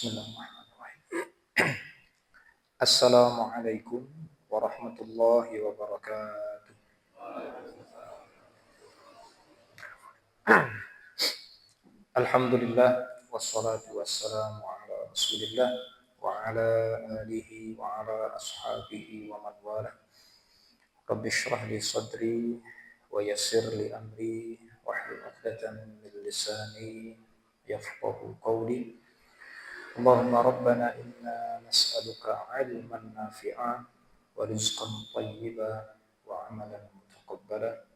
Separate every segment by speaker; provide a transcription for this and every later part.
Speaker 1: Bismillahirrahmanirrahim. Assalamualaikum warahmatullahi wabarakatuh. Alhamdulillah wassalatu wassalamu ala Rasulillah wa ala alihi wa ala ashabihi wa man wala. Rabbi shrah li sadri wa yassir li amri wahlul 'uqdatam min lisani yafqahu qawli. Allahumma rabbana inna nas'aluka 'ilman nafi'a wa rizqan thayyiba wa 'amalan mutaqabbala.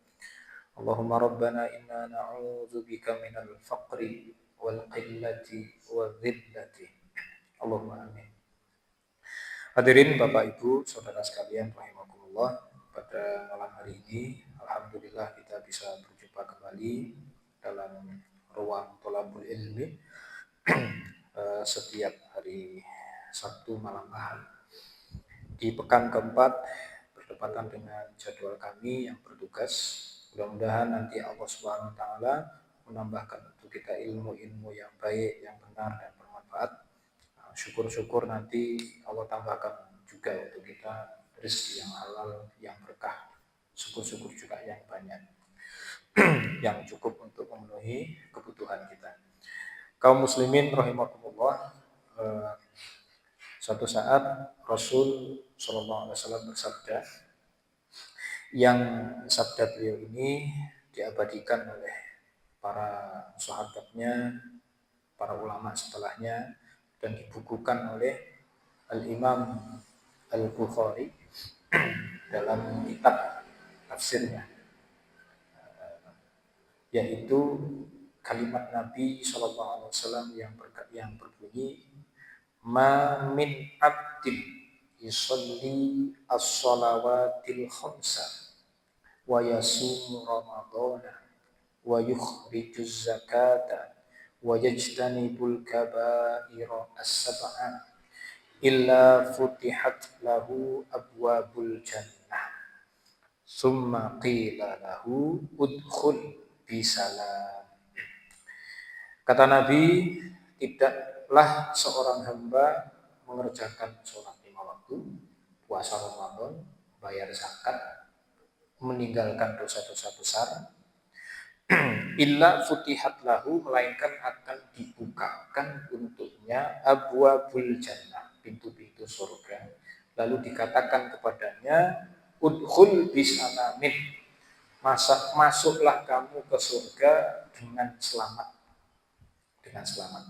Speaker 1: Allahumma rabbana inna na'udzu bika minal faqri wal qillati wal dhillati. Allahumma amin. Hadirin Bapak Ibu, saudara sekalian rahimakumullah, pada malam hari ini alhamdulillah kita bisa berjumpa kembali dalam ruang thalabul ilmi setiap hari Sabtu malam Ahad. Di pekan keempat bertepatan dengan jadwal kami yang bertugas. Mudah-mudahan nanti Allah Subhanahu wa taala menambahkan untuk kita ilmu-ilmu yang baik, yang benar dan bermanfaat. Syukur-syukur nanti Allah tambahkan juga untuk kita rezeki yang halal, yang berkah. Syukur-syukur juga yang banyak. Yang cukup untuk memenuhi kebutuhan kita. Kaum muslimin rahimakumullah, suatu saat Rasul sallallahu alaihi wasallam bersabda, yang sabda beliau ini diabadikan oleh para sahabatnya, para ulama setelahnya, dan dibukukan oleh Al-Imam Al-Bukhari dalam kitab tafsirnya, yaitu kalimat Nabi SAW yang berbunyi, ma min abdin yusalli as-salawatil khamsa wa yasumu ramadana wa yukhrijuz zakata wa yajtanibul kaba'ira as-sab'a illa futihat lahu abwabul jannah summa qila lahu udkhul bisalam. Kata Nabi, tidaklah seorang hamba mengerjakan sholat 5 waktu, puasa Ramadan, bayar zakat, meninggalkan dosa-dosa besar, illa futihat lahu, melainkan akan dibukakan untuknya abwabul jannah, pintu-pintu surga. Lalu dikatakan kepadanya, udkhul bisalamin, masuklah kamu ke surga dengan selamat. Dengan selamat.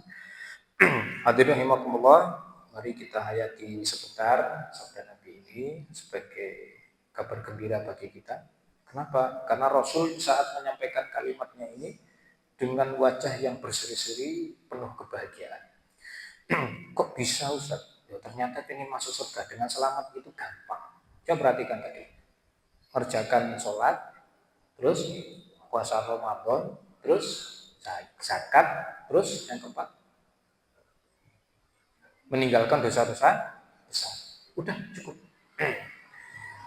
Speaker 1: Hadirin rahimakumullah, mari kita hayati sebentar sabda Nabi ini sebagai kabar gembira bagi kita. Kenapa? Karena Rasul saat menyampaikan kalimatnya ini dengan wajah yang berseri-seri, penuh kebahagiaan. Kok bisa Ustaz? Ya, ternyata ingin masuk surga dengan selamat itu gampang. Coba perhatikan tadi. Kerjakan sholat, terus puasa Ramadan, terus zakat, terus yang keempat meninggalkan dosa-dosa besar. Udah cukup.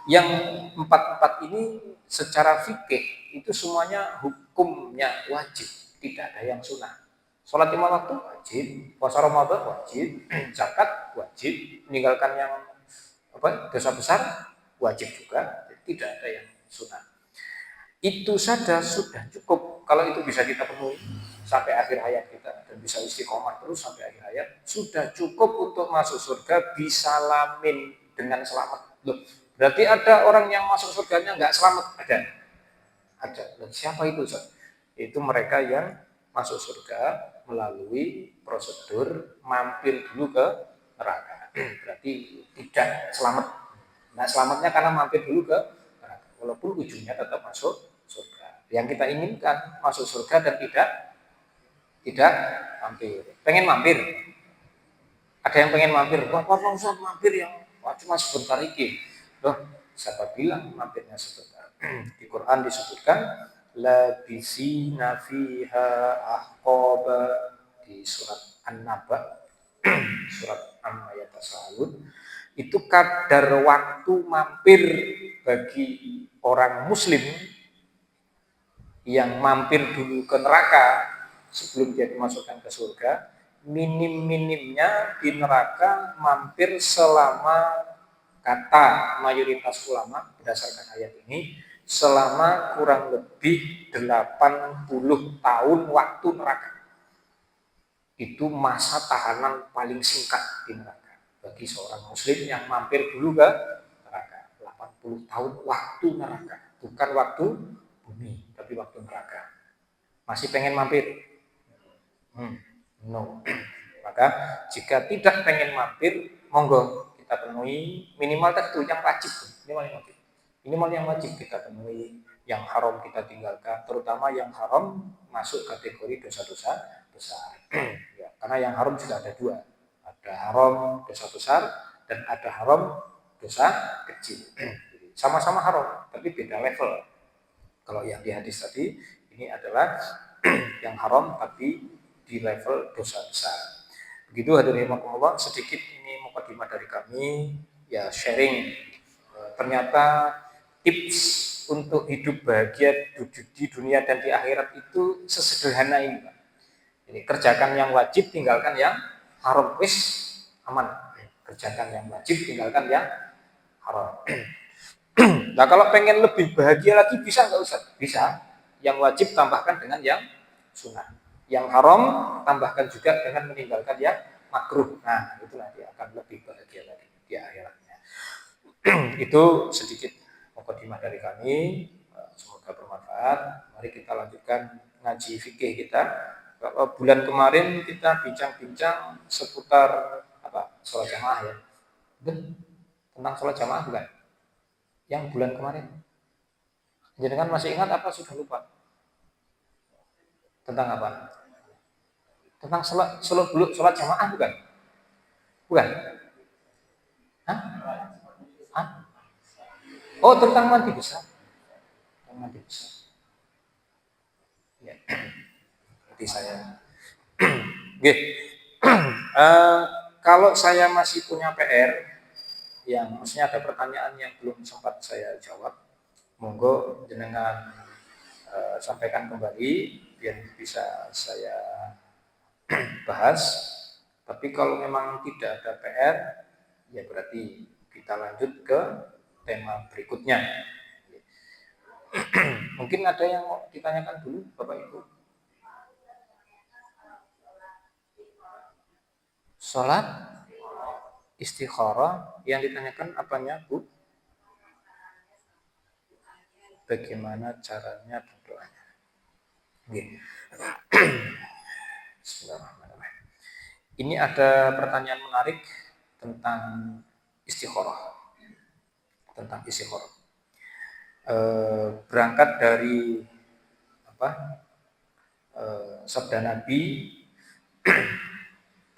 Speaker 1: Yang empat ini secara fikih itu semuanya hukumnya wajib, tidak ada yang sunnah. Sholat 5 waktu wajib, puasa Ramadan wajib, zakat wajib, meninggalkan yang dosa besar wajib juga, tidak ada yang sunnah. Itu saja sudah cukup. Kalau itu bisa kita penuhi sampai akhir hayat kita dan bisa istiqomah terus sampai akhir hayat, sudah cukup untuk masuk surga bisalamin, dengan selamat. Loh, berarti ada orang yang masuk surganya nggak selamat? Ada. Dan siapa itu? Itu mereka yang masuk surga melalui prosedur mampir dulu ke neraka. Berarti tidak selamat. Nah, selamatnya karena mampir dulu ke neraka. Walaupun ujungnya tetap masuk surga. Yang kita inginkan masuk surga dan tidak mampir. Pengen mampir. Ada yang pengen mampir. Wah, Ustaz mampir yang cuma sebentar iki. Loh, siapa bilang mampirnya sebentar? Di Quran disebutkan labisina fiha ahqaba, di surat An-Naba, surat Amma Yatasaalun, itu kadar waktu mampir bagi orang muslim yang mampir dulu ke neraka sebelum dia dimasukkan ke surga, minim-minimnya di neraka mampir selama, kata mayoritas ulama berdasarkan ayat ini, selama kurang lebih 80 tahun waktu neraka. Itu masa tahanan paling singkat di neraka bagi seorang muslim yang mampir dulu ke neraka. 80 tahun waktu neraka, bukan waktu bumi, tapi waktu neraka. Masih pengen mampir? No. Maka jika tidak pengen mampir, monggo kita penuhi minimal itu yang wajib, minimal yang wajib kita penuhi, yang haram kita tinggalkan, terutama yang haram masuk kategori dosa-dosa besar. Ya, karena yang haram juga ada dua, ada haram dosa besar dan ada haram dosa kecil. Sama-sama haram, tapi beda level. Kalau yang di hadis tadi ini adalah yang haram tapi di level dosa besar. Begitu hadirin rahimakumullah, sedikit ini mukadimah dari kami, ya sharing. Ternyata tips untuk hidup bahagia di dunia dan di akhirat itu sesederhana ini, Pak. Jadi kerjakan yang wajib, tinggalkan yang haram, wis aman. Kerjakan yang wajib, tinggalkan yang haram. Nah kalau pengen lebih bahagia lagi bisa nggak Ustaz? Bisa. Yang wajib tambahkan dengan yang sunnah. Yang haram tambahkan juga dengan meninggalkan yang makruh. Nah itu nanti akan lebih bahagia lagi di akhiratnya. Itu sedikit mukadimah dari kami. Semoga bermanfaat. Mari kita lanjutkan ngaji fikih kita. Kalau bulan kemarin kita bincang-bincang seputar apa? Sholat jamaah ya. Tentang sholat jamaah bukan? Yang bulan kemarin. Jenengan masih ingat apa sudah lupa? Tentang apa? Tentang sholat jamaah bukan? Bukan? Hah? Hah? Oh, tentang mandi besar. Tentang mandi besar. Ya. Berarti saya. Oke. Kalau saya masih punya PR, yang maksudnya ada pertanyaan yang belum sempat saya jawab, monggo jenengan sampaikan kembali biar bisa saya bahas. Tapi kalau memang tidak ada PR, ya berarti kita lanjut ke tema berikutnya. Mungkin ada yang mau ditanyakan dulu, Bapak Ibu. Sholat istikharah yang ditanyakan apanya, Bu? Bagaimana caranya berdoanya? Bismillahirrahmanirrahim. Ini ada pertanyaan menarik tentang istikharah. Berangkat dari sabda Nabi,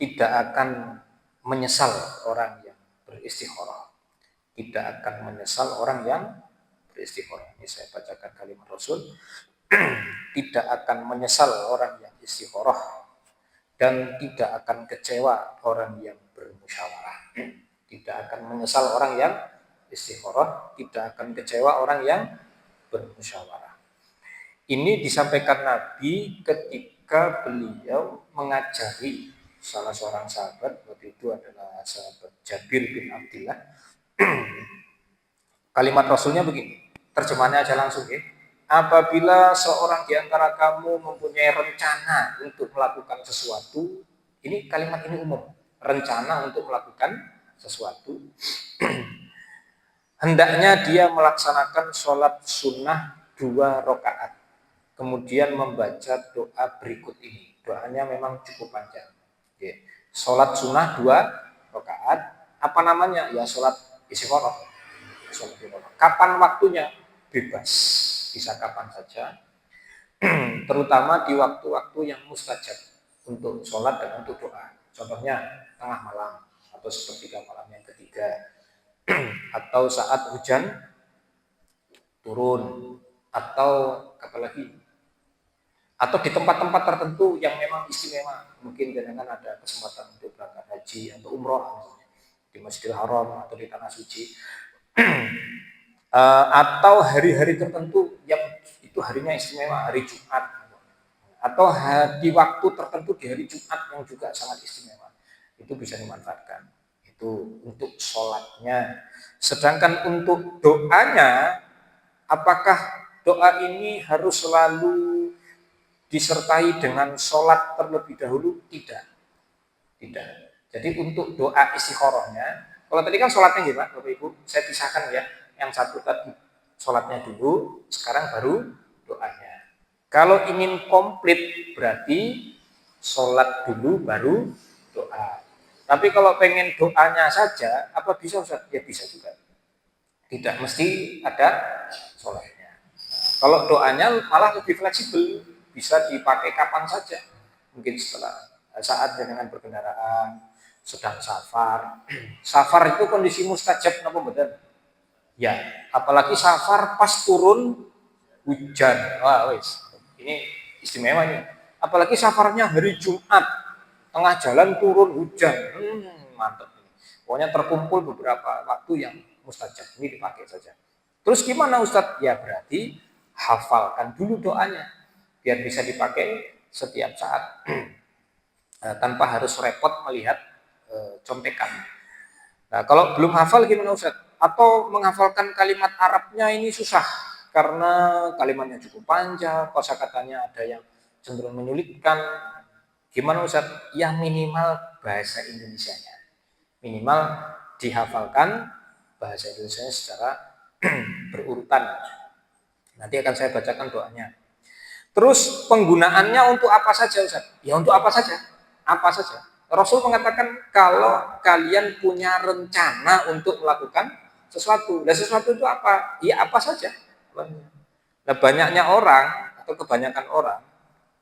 Speaker 1: tidak akan menyesal orang yang beristikharah. Tidak akan menyesal orang yang beristikharah. Ini saya bacakan kalimat Rasul. Tidak akan menyesal orang yang istikharah dan tidak akan kecewa orang yang bermusyawarah. Tidak akan menyesal orang yang istikharah, tidak akan kecewa orang yang bermusyawarah. Ini disampaikan Nabi ketika beliau mengajari salah seorang sahabat, waktu itu adalah sahabat Jabir bin Abdillah. Kalimat Rasulnya begini, terjemahannya aja langsung ya. Apabila seorang di antara kamu mempunyai rencana untuk melakukan sesuatu, ini kalimat ini umum, rencana untuk melakukan sesuatu, hendaknya dia melaksanakan sholat sunnah 2 rakaat, kemudian membaca doa berikut ini. Doanya memang cukup panjang. Oke. Sholat sunnah 2 rakaat, apa namanya? Ya sholat istikharah. Kapan waktunya? Bebas, bisa kapan saja. Terutama di waktu-waktu yang mustajab untuk sholat dan untuk doa. Contohnya tengah malam atau sepertiga malam yang ketiga, atau saat hujan turun, atau apalagi, atau di tempat-tempat tertentu yang memang istimewa. Mungkin jangan ada kesempatan untuk berangkat haji atau umroh di Masjidil Haram atau di tanah suci. Atau hari-hari tertentu yang itu harinya istimewa, hari Jumat. atau di waktu tertentu di hari Jumat yang juga sangat istimewa, itu bisa dimanfaatkan. Itu untuk sholatnya. Sedangkan untuk doanya, apakah doa ini harus selalu disertai dengan sholat terlebih dahulu? Tidak. Tidak. Jadi untuk doa istikharahnya, kalau tadi kan sholatnya gimana Bapak Ibu? Saya pisahkan ya. Yang satu tadi sholatnya dulu, sekarang baru doanya. Kalau ingin komplit berarti sholat dulu baru doa. Tapi kalau pengen doanya saja, apa bisa Ustaz? Ya bisa juga. Tidak mesti ada sholatnya. Kalau doanya malah lebih fleksibel, bisa dipakai kapan saja. Mungkin setelah saat dengan berkendaraan, sedang safar. Safar itu kondisi mustajab napa mboten? Ya, apalagi safar pas turun hujan. Wah, wis. Ini istimewa ini. Apalagi safarnya hari Jumat, tengah jalan turun hujan. Mantap ini. Pokoknya terkumpul beberapa waktu yang mustajab. Ini dipakai saja. Terus gimana Ustadz? Ya berarti hafalkan dulu doanya biar bisa dipakai setiap saat tanpa harus repot melihat contekan. Nah, kalau belum hafal gimana Ustaz? Atau menghafalkan kalimat Arabnya ini susah karena kalimatnya cukup panjang, kosakatanya ada yang cenderung menyulitkan. Gimana Ustaz? Ya minimal bahasa Indonesianya. Minimal dihafalkan bahasa Indonesia secara berurutan. Nanti akan saya bacakan doanya. Terus penggunaannya untuk apa saja Ustaz? Ya untuk apa saja? Apa saja? Rasul mengatakan kalau kalian punya rencana untuk melakukan sesuatu. Dan sesuatu itu apa? Ya apa saja. Nah banyaknya orang atau kebanyakan orang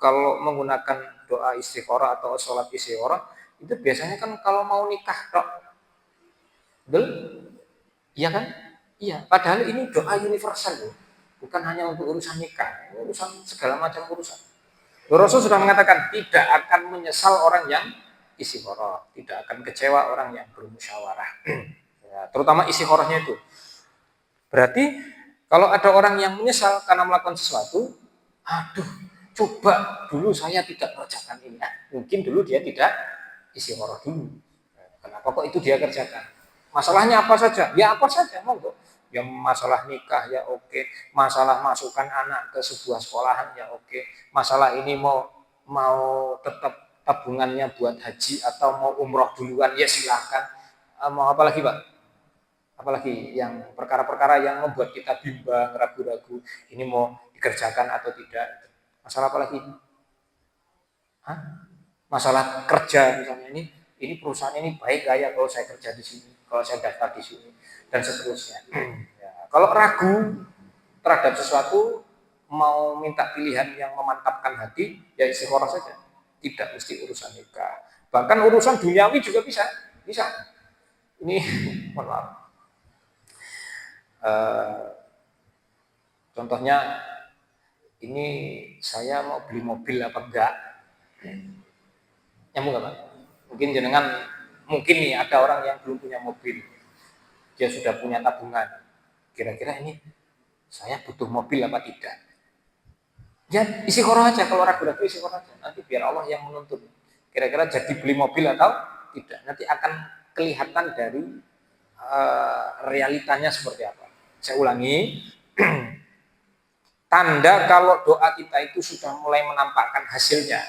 Speaker 1: kalau menggunakan doa istikharah atau sholat istikharah itu biasanya kan kalau mau nikah tok. Betul? Iya kan? Iya. Padahal ini doa universal loh. Bukan hanya untuk urusan nikah, urusan segala macam urusan. Rasul sudah mengatakan tidak akan menyesal orang yang istikharah, tidak akan kecewa orang yang bermusyawarah. Ya, terutama istikharahnya itu. Berarti kalau ada orang yang menyesal karena melakukan sesuatu, aduh, coba dulu saya tidak mengerjakan ini. Nah, mungkin dulu dia tidak istikharah dulu. Kenapa kok itu dia kerjakan? Masalahnya apa saja? Ya apa saja, monggo. Ya masalah nikah ya oke, masalah masukkan anak ke sebuah sekolahan ya oke, masalah ini mau tetap tabungannya buat haji atau mau umroh duluan ya silahkan. Mau apa lagi Pak? Apalagi yang perkara-perkara yang membuat kita bimbang, ragu-ragu, ini mau dikerjakan atau tidak. Masalah apa lagi? Hah? Masalah kerja misalnya ini perusahaan ini baik gak ya kalau saya kerja di sini, kalau saya daftar di sini dan seterusnya. Ya, kalau ragu terhadap sesuatu mau minta pilihan yang memantapkan hati ya istikharah saja. Tidak mesti urusan nikah. Bahkan urusan duniawi juga bisa. Bisa. Ini mohon maaf. Contohnya ini saya mau beli mobil apa enggak? Nyambung nggak Pak? Mungkin jenengan, mungkin nih ada orang yang belum punya mobil, dia sudah punya tabungan. Kira-kira ini saya butuh mobil apa tidak? Ya istikharah aja, kalau ragu-ragu istikharah aja. Nanti biar Allah yang menuntun. Kira-kira jadi beli mobil atau tidak? Nanti akan kelihatan dari realitanya seperti apa. Saya ulangi, tanda kalau doa kita itu sudah mulai menampakkan hasilnya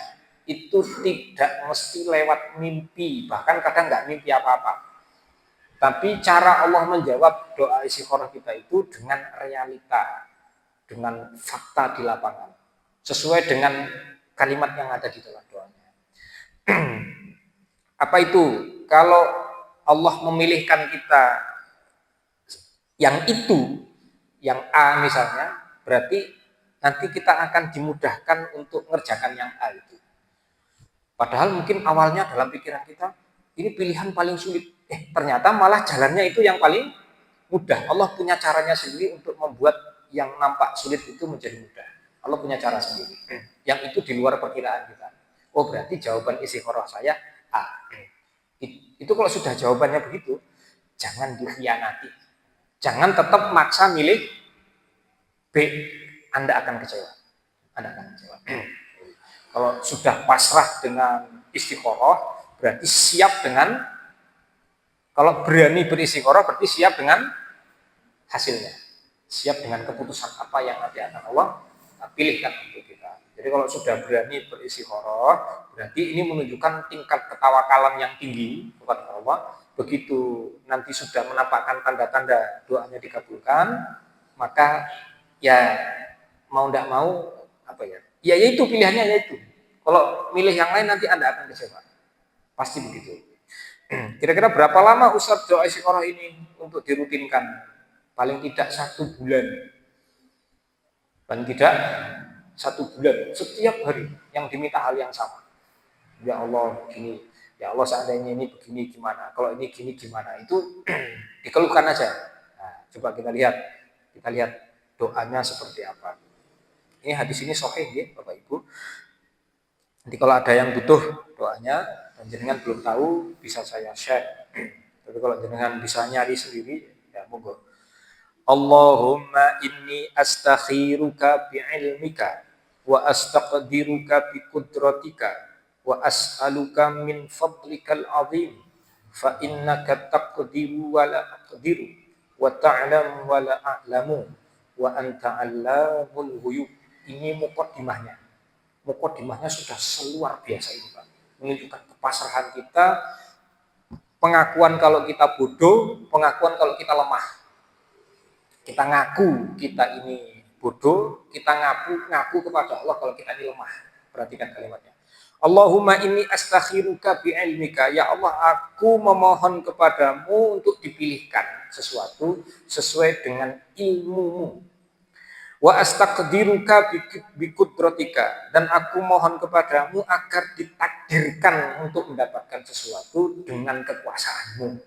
Speaker 1: itu tidak mesti lewat mimpi, bahkan kadang nggak mimpi apa-apa. Tapi cara Allah menjawab doa istikharah kita itu dengan realita, dengan fakta di lapangan, sesuai dengan kalimat yang ada di dalam doanya. Apa itu? Kalau Allah memilihkan kita yang itu, yang A misalnya, berarti nanti kita akan dimudahkan untuk mengerjakan yang A itu. Padahal mungkin awalnya dalam pikiran kita, ini pilihan paling sulit. Ternyata malah jalannya itu yang paling mudah. Allah punya caranya sendiri untuk membuat yang nampak sulit itu menjadi mudah. Allah punya cara sendiri. Yang itu di luar perkiraan kita. Oh berarti jawaban istikharah saya A. Itu kalau sudah jawabannya begitu, jangan dikhianati. Jangan tetap maksa milih B. Anda akan kecewa. Anda akan kecewa. Kalau sudah pasrah dengan istikharah, berarti siap dengan, kalau berani beristikharah berarti siap dengan hasilnya. Siap dengan keputusan apa yang nanti akan Allah pilihkan untuk kita. Jadi kalau sudah berani beristikharah, berarti ini menunjukkan tingkat ketawakalan yang tinggi kepada Allah. Begitu nanti sudah menampakkan tanda-tanda doanya dikabulkan, maka ya mau tidak mau apa ya? Ya itu pilihannya yaitu. Kalau milih yang lain nanti Anda akan kecewa. Pasti begitu. Kira-kira berapa lama Ustaz doa istiqoroh ini untuk dirutinkan? Paling tidak 1 bulan. Paling tidak 1 bulan. Setiap hari yang diminta hal yang sama. Ya Allah gini, ya Allah seandainya ini begini gimana? Kalau ini gini gimana? Itu dikeluhkan aja. Nah, coba kita lihat doanya seperti apa. Ini hadis ini sahih ya Bapak Ibu. Nanti kalau ada yang butuh doanya dan jenengan belum tahu bisa saya share. Tapi kalau jenengan bisa nyari sendiri ya monggo. Allahumma inni astakhiruka bi'ilmika wa astaqdiruka biqudratika wa as'aluka min fadlikal azim fa innaka taqdiru wa la aqdiru wa ta'lamu wa la a'lamu wa anta 'allamul ghuyub. Ini mukaddimahnya. Mukaddimahnya sudah seluar biasa ini Pak. Menunjukkan kepasrahan kita, pengakuan kalau kita bodoh, pengakuan kalau kita lemah. Kita ngaku kita ini bodoh, kita ngaku kepada Allah kalau kita ini lemah. Perhatikan kalimatnya. Allahumma inni astakhiruka bi'ilmika. Ya Allah, aku memohon kepadamu untuk dipilihkan sesuatu sesuai dengan ilmumu. Wa astaqdiruka biqudratika, dan aku mohon kepadamu agar ditakdirkan untuk mendapatkan sesuatu dengan kekuasaanmu.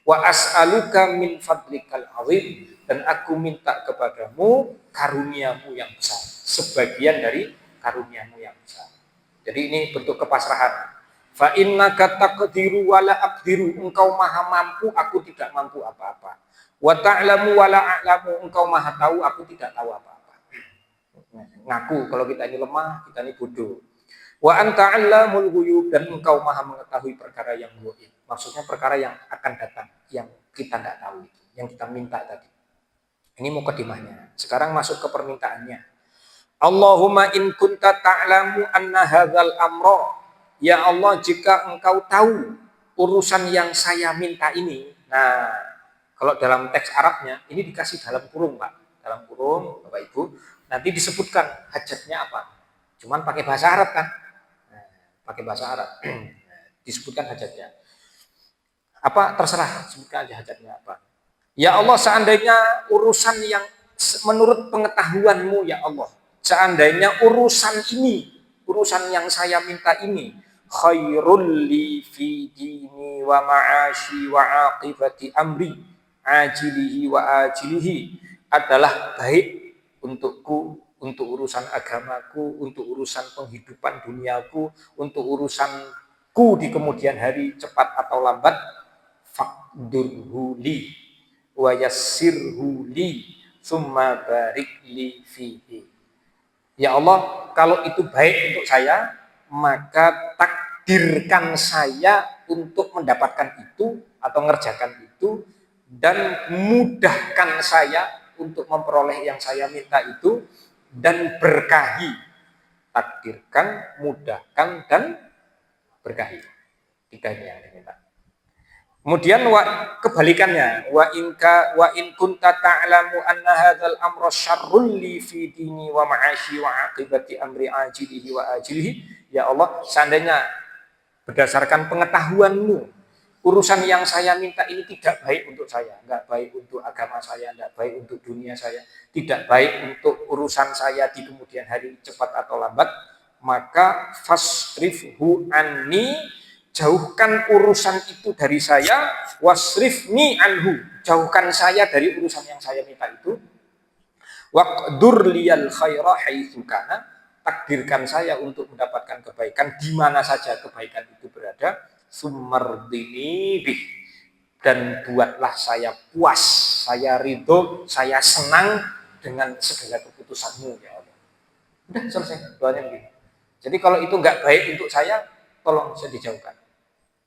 Speaker 1: Wa as'aluka min fadlikal azim, dan aku minta kepadamu karuniamu yang besar, sebagian dari karuniamu yang besar. Jadi ini bentuk kepasrahan. Fa innaka taqdiru wa la aqdiru, engkau maha mampu, aku tidak mampu apa-apa. Wa ta'lamu wa la a'lamu, engkau maha tahu, aku tidak tahu apa-apa. Ngaku kalau kita ini lemah, kita ini bodoh. Wa anta 'allamul ghuyub, dan engkau maha mengetahui perkara yang gaib. Maksudnya perkara yang akan datang, yang kita tidak tahu itu, yang kita minta tadi. Ini mukadimahnya. Sekarang masuk ke permintaannya. Allahumma in kunta ta'lamu anna hadzal amra. Ya Allah, jika engkau tahu urusan yang saya minta ini. Nah, kalau dalam teks Arabnya ini dikasih dalam kurung, Pak. Dalam kurung, Bapak Ibu, nanti disebutkan hajatnya apa. Cuman pakai bahasa Arab kan? Nah, pakai bahasa Arab. Disebutkan hajatnya. Apa terserah, sebutkan aja hajatnya apa. Ya Allah, seandainya urusan yang menurut pengetahuanmu ya Allah, seandainya urusan ini, urusan yang saya minta ini khairul li fi dini wa ma'ashi wa aqibati amri ajilihi wa ajilihi, adalah baik untukku, untuk urusan agamaku, untuk urusan penghidupan duniaku, untuk urusanku di kemudian hari, cepat atau lambat. Faqdurhu li wa yassirhu li summa barik li fihi. Ya Allah, kalau itu baik untuk saya, maka takdirkan saya untuk mendapatkan itu atau mengerjakan itu, dan mudahkan saya untuk memperoleh yang saya minta itu, dan berkahi. Takdirkan, mudahkan, dan berkahi. Tiga ini yang diminta. Kemudian kebalikannya, wa in kunta ta'lamu anna hadzal amra syarrul li fi dini wa ma'ashi wa aqibati amri ajilihi wa ajilihi. Ya Allah, seandainya berdasarkan pengetahuanmu urusan yang saya minta ini tidak baik untuk saya, enggak baik untuk agama saya, enggak baik untuk dunia saya, tidak baik untuk urusan saya di kemudian hari, cepat atau lambat, maka fasrifhu anni, jauhkan urusan itu dari saya, wasrifni anhu, jauhkan saya dari urusan yang saya minta itu, waqdur liyal khaira haitsu kana, takdirkan saya untuk mendapatkan kebaikan di mana saja kebaikan itu berada, sumardini bih, dan buatlah saya puas, saya ridho, saya senang dengan segala keputusanmu ya Allah. Udah selesai doanya begini. Jadi kalau itu nggak baik untuk saya, tolong saya dijauhkan.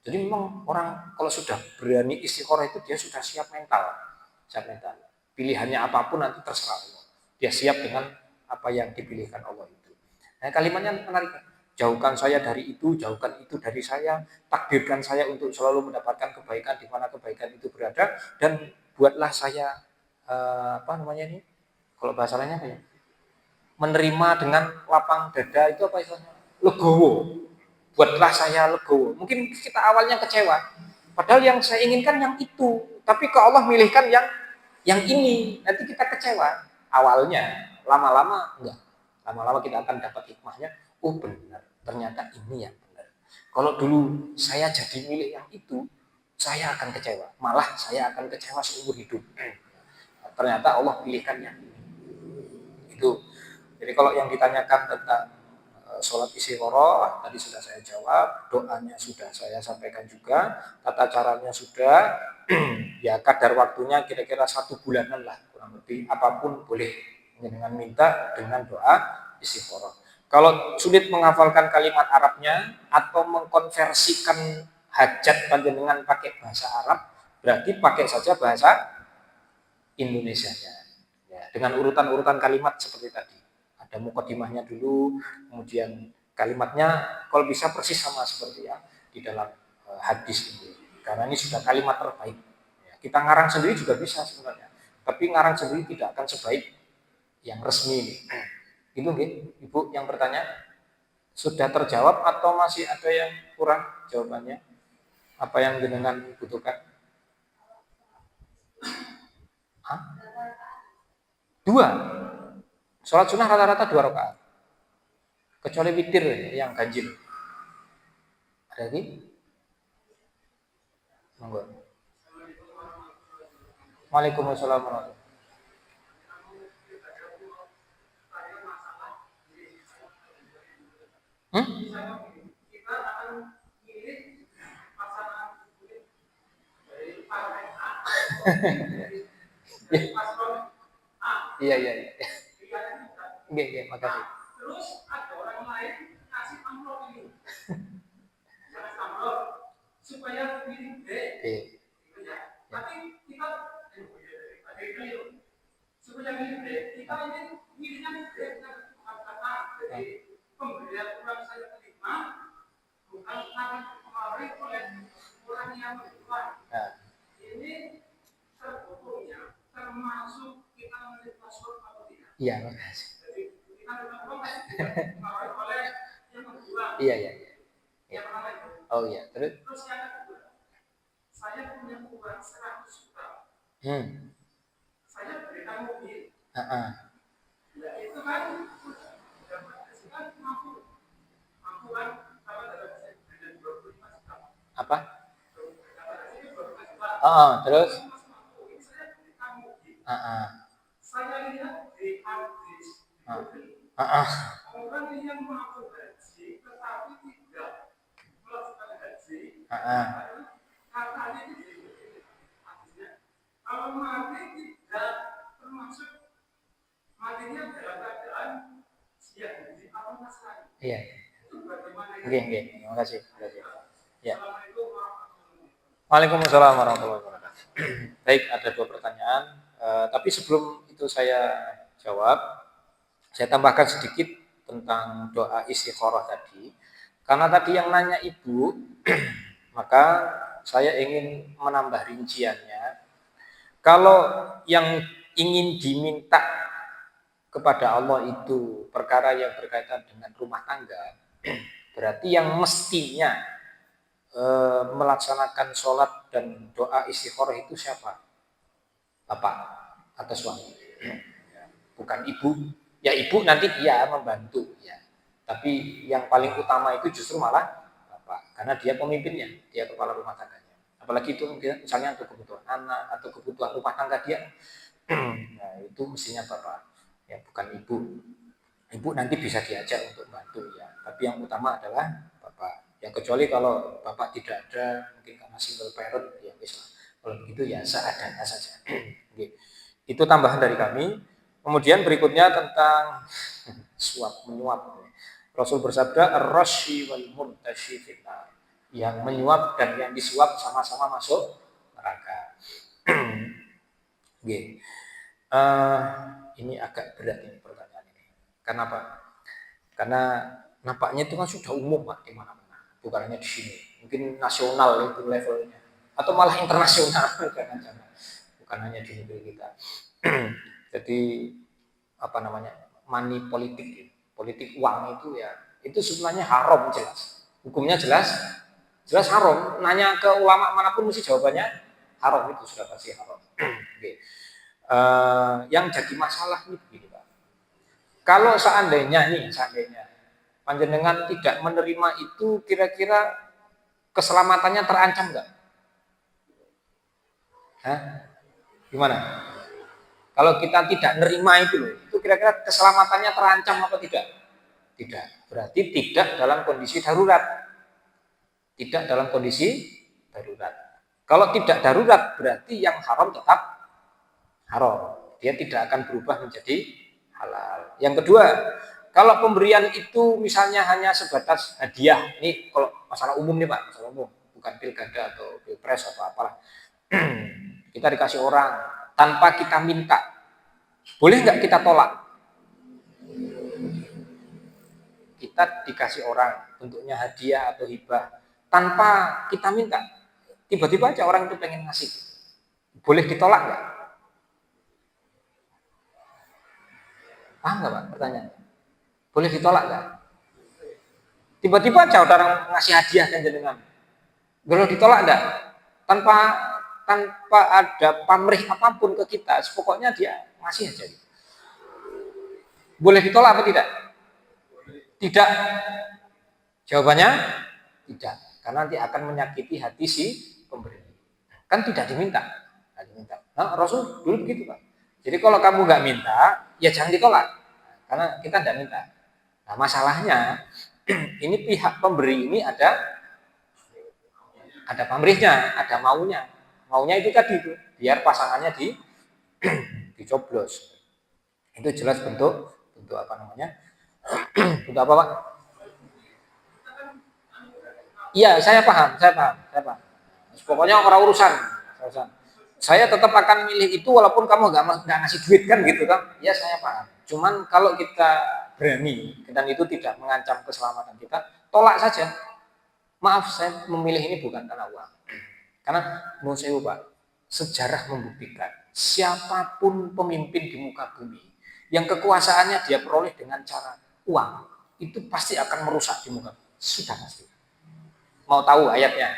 Speaker 1: Jadi memang orang kalau sudah berani istiqoroh itu dia sudah siap mental. Siap mental. Pilihannya apapun nanti terserah Allah. Dia siap dengan apa yang dipilihkan Allah itu. Nah, kalimatnya menarik. Jauhkan saya dari itu, jauhkan itu dari saya, takdirkan saya untuk selalu mendapatkan kebaikan di mana kebaikan itu berada, dan buatlah saya apa namanya ini? Kalau bahasa lainnya apa ya? Menerima dengan lapang dada itu apa istilahnya? Legowo. Buatlah saya legowo. Mungkin kita awalnya kecewa, padahal yang saya inginkan yang itu, tapi kok Allah milihkan yang ini, nanti kita kecewa awalnya, lama-lama enggak. Lama-lama kita akan dapat hikmahnya, oh benar, ternyata ini yang benar. Kalau dulu saya jadi milih yang itu, saya akan kecewa, malah saya akan kecewa seumur hidup. Ternyata Allah pilihkan yang ini. Itu. Jadi kalau yang ditanyakan tentang sholat istiqoroh tadi sudah saya jawab, doanya sudah saya sampaikan juga, tata caranya sudah, ya kadar waktunya kira-kira 1 bulanan lah kurang lebih, apapun boleh dengan minta dengan doa istiqoroh. Kalau sulit menghafalkan kalimat Arabnya atau mengkonversikan hajat panjenengan pakai bahasa Arab, berarti pakai saja bahasa Indonesianya. Ya, dengan urutan-urutan kalimat seperti tadi. Ada mukadimahnya dulu, kemudian kalimatnya kalau bisa persis sama seperti ya di dalam hadis ini. Karena ini sudah kalimat terbaik. Ya, kita ngarang sendiri juga bisa sebenarnya. Tapi ngarang sendiri tidak akan sebaik yang resmi ini. Itu nggih, Ibu yang bertanya sudah terjawab atau masih ada yang kurang jawabannya? Apa yang jenengan butuhkan? Hah? 2. Sholat sunnah rata-rata 2 rakaat. Kecuali witir yang ganjil. Ada lagi? Monggo. Waalaikumsalam warahmatullahi wabarakatuh. Iya, iya, iya. Oke, oke, makasih. Terus ada orang lain kasih amplop ini. Jangan amplop supaya mirip B. Gitu ya. Tapi kita supaya mirip B, kita ini miripnya B kata jadi pemberian uang saya terima bukan karena kemarin oleh orang yang berjuang. Ini terbukunya termasuk kita menerima surat atau tidak? Iya, makasih. Iya, iya, iya. Oh iya, terus? Terus yang kedua, saya punya uang 100 juta. Saya berikan mobil. Ya itu kan kan mampu kan kalau dalam bisa 25 juta. Apa? Terus? Saya lihat di hadis. Orang yang mampu haji tetapi tidak melakukan haji, katanya kalau mati tidak termasuk matinya dalam keadaan siap haji atau masalah. Iya. Itu bagaimana? Oke, terima kasih. Ya. Waalaikumsalam warahmatullahi wabarakatuh. Baik, ada 2 pertanyaan. Tapi sebelum itu saya jawab, saya tambahkan sedikit tentang doa istiqoroh tadi. Karena tadi yang nanya Ibu, maka saya ingin menambah rinciannya. Kalau yang ingin diminta kepada Allah itu perkara yang berkaitan dengan rumah tangga, berarti yang mestinya melaksanakan sholat dan doa istiqoroh itu siapa? Bapak atau suami? Bukan ibu. Ya ibu nanti dia membantu ya. Tapi yang paling utama itu justru malah bapak, karena dia pemimpinnya, dia kepala rumah tangganya. Apalagi itu misalnya untuk kebutuhan anak atau kebutuhan rumah tangga dia, nah itu mestinya bapak, ya bukan ibu. Ibu nanti bisa diajak untuk bantu ya, tapi yang utama adalah bapak. Ya kecuali kalau bapak tidak ada, mungkin karena single parent, ya bisa. Kalau begitu ya seadanya saja. Itu tambahan dari kami. Kemudian berikutnya tentang suap menyuap. Rasul bersabda, ar-rashi wal murtashi finnar. Yang menyuap dan yang disuap sama-sama masuk neraka. Oke. Ini agak berat ini pertanyaan ini. Kenapa? Karena nampaknya itu kan sudah umum Pak di mana-mana, bukan hanya di sini. Mungkin nasional itu levelnya, atau malah internasional, jangan-jangan. Bukan hanya di negeri kita. Jadi apa namanya, money politik, politik uang itu ya, itu sebenarnya haram jelas. Hukumnya jelas haram. Nanya ke ulama manapun mesti jawabannya haram, itu sudah pasti haram. Oke. Yang jadi masalah ini begini Pak. Kalau seandainya panjenengan tidak menerima itu, kira-kira keselamatannya terancam nggak? Gimana? Kalau kita tidak nerima itu loh, itu kira-kira keselamatannya terancam apa tidak? Tidak. Berarti tidak dalam kondisi darurat. Tidak dalam kondisi darurat. Kalau tidak darurat, berarti yang haram tetap haram. Dia tidak akan berubah menjadi halal. Yang kedua, kalau pemberian itu misalnya hanya sebatas hadiah, ini kalau masalah umum nih Pak, masalah umum, bukan pilkada atau pilpres atau apalah. Kita dikasih orang tanpa kita minta, boleh nggak kita tolak? Kita dikasih orang bentuknya hadiah atau hibah tanpa kita minta, tiba-tiba aja orang itu pengen ngasih, boleh ditolak nggak? Paham nggak Pak pertanyaannya? Boleh ditolak nggak? Tiba-tiba aja orang ngasih hadiah kan jenengan, boleh ditolak nggak? Tanpa ada pamrih apapun ke kita, pokoknya dia ngasih aja. Boleh ditolak apa tidak? Tidak. Jawabannya tidak, karena nanti akan menyakiti hati si pemberi. Kan tidak diminta. Nah, Rasul dulu begitu Pak. Jadi kalau kamu nggak minta, ya jangan ditolak, karena kita tidak minta. Nah masalahnya ini pihak pemberi ini ada pamrihnya, ada maunya. Maunya itu tadi itu, biar pasangannya dicoblos. Itu jelas bentuk apa namanya? Bentuk apa Pak? Iya, saya paham. Pokoknya orang urusan. Saya tetap akan milih itu walaupun kamu nggak ngasih duit kan gitu kan? Ya saya paham. Cuman kalau kita berani dan itu tidak mengancam keselamatan kita, tolak saja. Maaf, saya memilih ini bukan karena uang. Karena menurut saya Pak, sejarah membuktikan siapapun pemimpin di muka bumi yang kekuasaannya dia peroleh dengan cara uang, itu pasti akan merusak di muka bumi. Sudah pasti. Mau tahu ayatnya?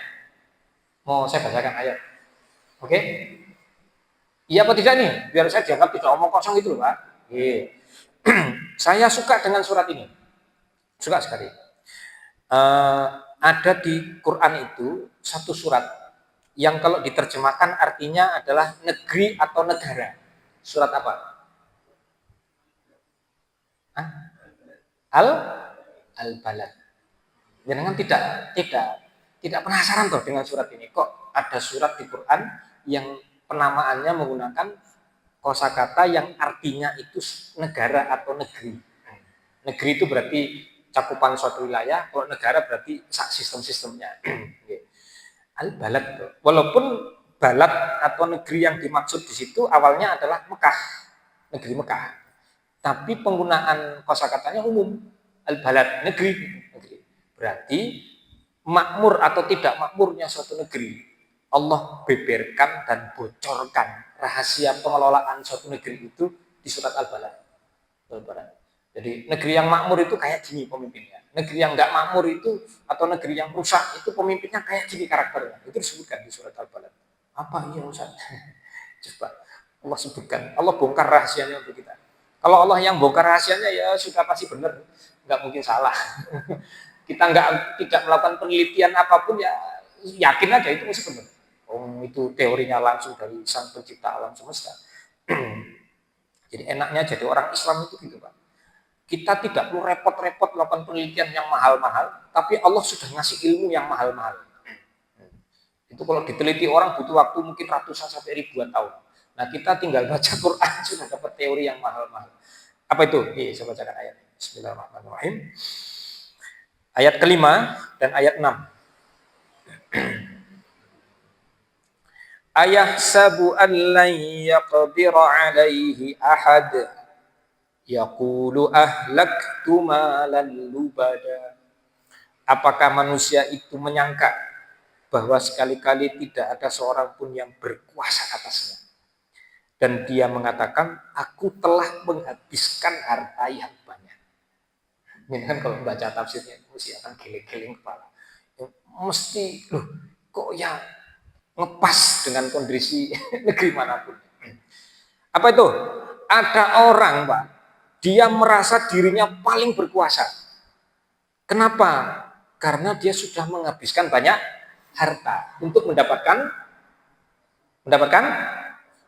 Speaker 1: Mau saya bacakan ayat? Oke? Iya apa tidak nih? Biar saya dianggap tidak omong kosong gitu loh Pak. Saya suka dengan surat ini. Suka sekali. Ada di Quran itu satu surat yang kalau diterjemahkan artinya adalah negeri atau negara. Surat apa? Al-Balad. Jangan tidak penasaran toh dengan surat ini. Kok ada surat di Quran yang penamaannya menggunakan kosakata yang artinya itu negara atau negeri. Negeri itu berarti cakupan suatu wilayah, kalau negara berarti sistem-sistemnya. Al-Balad. Walaupun balad atau negeri yang dimaksud di situ awalnya adalah Mekah, negeri Mekah. Tapi penggunaan kosakatanya umum. Al-Balad, negeri. Berarti makmur atau tidak makmurnya suatu negeri, Allah beberkan dan bocorkan rahasia pengelolaan suatu negeri itu di surat Al-Balad. Jadi negeri yang makmur itu kayak gini pemimpinnya. Negeri yang nggak makmur itu atau negeri yang rusak itu pemimpinnya kayak gini karakternya. Itu disebutkan di surat Al-Balad. Apa iya Ustaz? Coba Allah sebutkan. Allah bongkar rahasianya untuk kita. Kalau Allah yang bongkar rahasianya ya sudah pasti benar, nggak mungkin salah. Kita tidak melakukan penelitian apapun ya yakin aja itu mesti benar. Oh itu teorinya langsung dari Sang Pencipta alam semesta. Jadi enaknya jadi orang Islam itu gitu Pak. Kita tidak perlu repot-repot melakukan penelitian yang mahal-mahal, tapi Allah sudah ngasih ilmu yang mahal-mahal. Itu kalau diteliti orang butuh waktu mungkin ratusan sampai ribuan tahun. Nah kita tinggal baca Quran sudah dapat teori yang mahal-mahal. Apa itu? Saya bacakan ayat. Bismillahirrahmanirrahim. Ayat kelima dan ayat 6. Ayahsabu an lan yaqdira alaihi ahad yaqulu ahlaktu malan lubada. Apakah manusia itu menyangka bahwa sekali-kali tidak ada seorang pun yang berkuasa atasnya, dan dia mengatakan aku telah menghabiskan harta yang banyak. Ini kan kalau baca tafsirnya mesti akan geleng-geleng kepala. Mesti loh kok ya ngepas dengan kondisi negeri manapun. Apa itu? Ada orang, Pak, dia merasa dirinya paling berkuasa. Kenapa? Karena dia sudah menghabiskan banyak harta untuk mendapatkan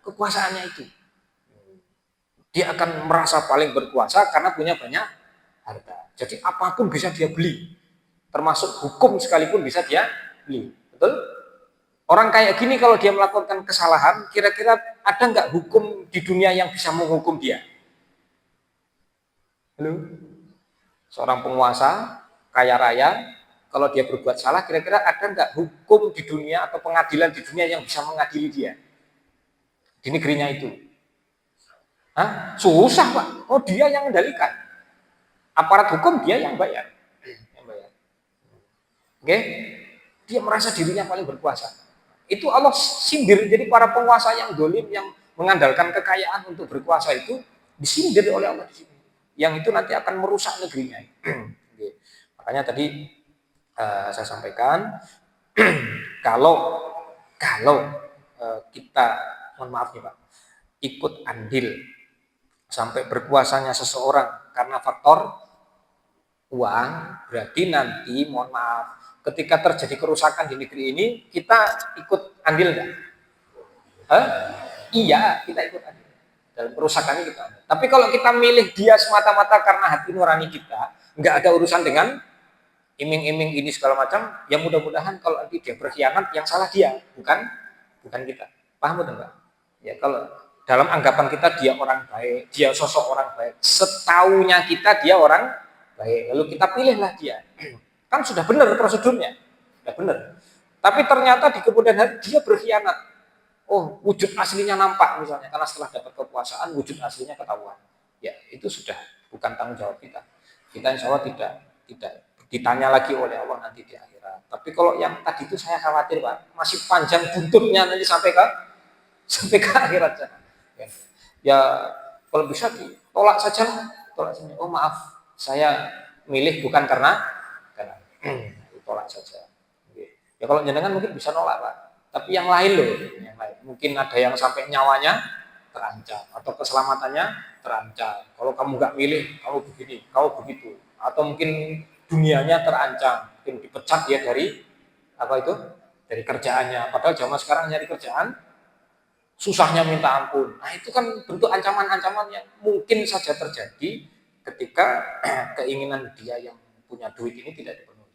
Speaker 1: kekuasaannya itu. Dia akan merasa paling berkuasa karena punya banyak harta. Jadi apapun bisa dia beli. Termasuk hukum sekalipun bisa dia beli. Betul? Orang kayak gini kalau dia melakukan kesalahan, kira-kira ada nggak hukum di dunia yang bisa menghukum dia? Halo? Seorang penguasa, kaya raya, kalau dia berbuat salah, kira-kira ada nggak hukum di dunia atau pengadilan di dunia yang bisa mengadili dia? Di negerinya itu. Hah? Susah, Pak. Oh, dia yang mengendalikan. Aparat hukum dia yang bayar. Yang bayar. Oke? Dia merasa dirinya paling berkuasa. Itu Allah sindir. Jadi para penguasa yang dolim, yang mengandalkan kekayaan untuk berkuasa itu disindir oleh Allah di sini. Yang itu nanti akan merusak negerinya. Makanya tadi saya sampaikan kalau kita, mohon maaf nih Pak, ikut andil sampai berkuasanya seseorang karena faktor uang, berarti nanti mohon maaf ketika terjadi kerusakan di negeri ini kita ikut andil nggak? Iya, kita ikut andil dalam kerusakannya kita. Tapi kalau kita milih dia semata-mata karena hati nurani kita, nggak ada urusan dengan iming-iming ini segala macam, ya mudah-mudahan kalau nanti dia berkhianat yang salah dia, bukan kita. Paham betul Mbak? Ya kalau dalam anggapan kita dia orang baik, dia sosok orang baik, setaunya kita dia orang baik, lalu kita pilihlah dia. Kan sudah benar prosedurnya, sudah benar. Tapi ternyata di kemudian hari dia berkhianat. Oh, wujud aslinya nampak misalnya, karena setelah dapat kekuasaan wujud aslinya ketahuan. Ya, itu sudah bukan tanggung jawab kita. Kita insya Allah tidak ditanya lagi oleh Allah nanti di akhirat. Tapi kalau yang tadi itu saya khawatir Pak, masih panjang buntutnya nanti sampai ke akhirat sana. Ya kalau bisa ditolak saja, tolak saja. Oh maaf, saya milih bukan karena tolak saja. Ya kalau jenengan mungkin bisa nolak Pak. Tapi yang lain loh, yang lain. Mungkin ada yang sampai nyawanya terancam atau keselamatannya terancam. Kalau kamu nggak milih, kamu begini, kamu begitu. Atau mungkin dunianya terancam, mungkin dipecat dia dari apa itu? Dari kerjaannya. Padahal zaman sekarang nyari kerjaan susahnya minta ampun. Nah, itu kan bentuk ancaman-ancaman yang mungkin saja terjadi ketika keinginan dia yang punya duit ini tidak dipenuhi.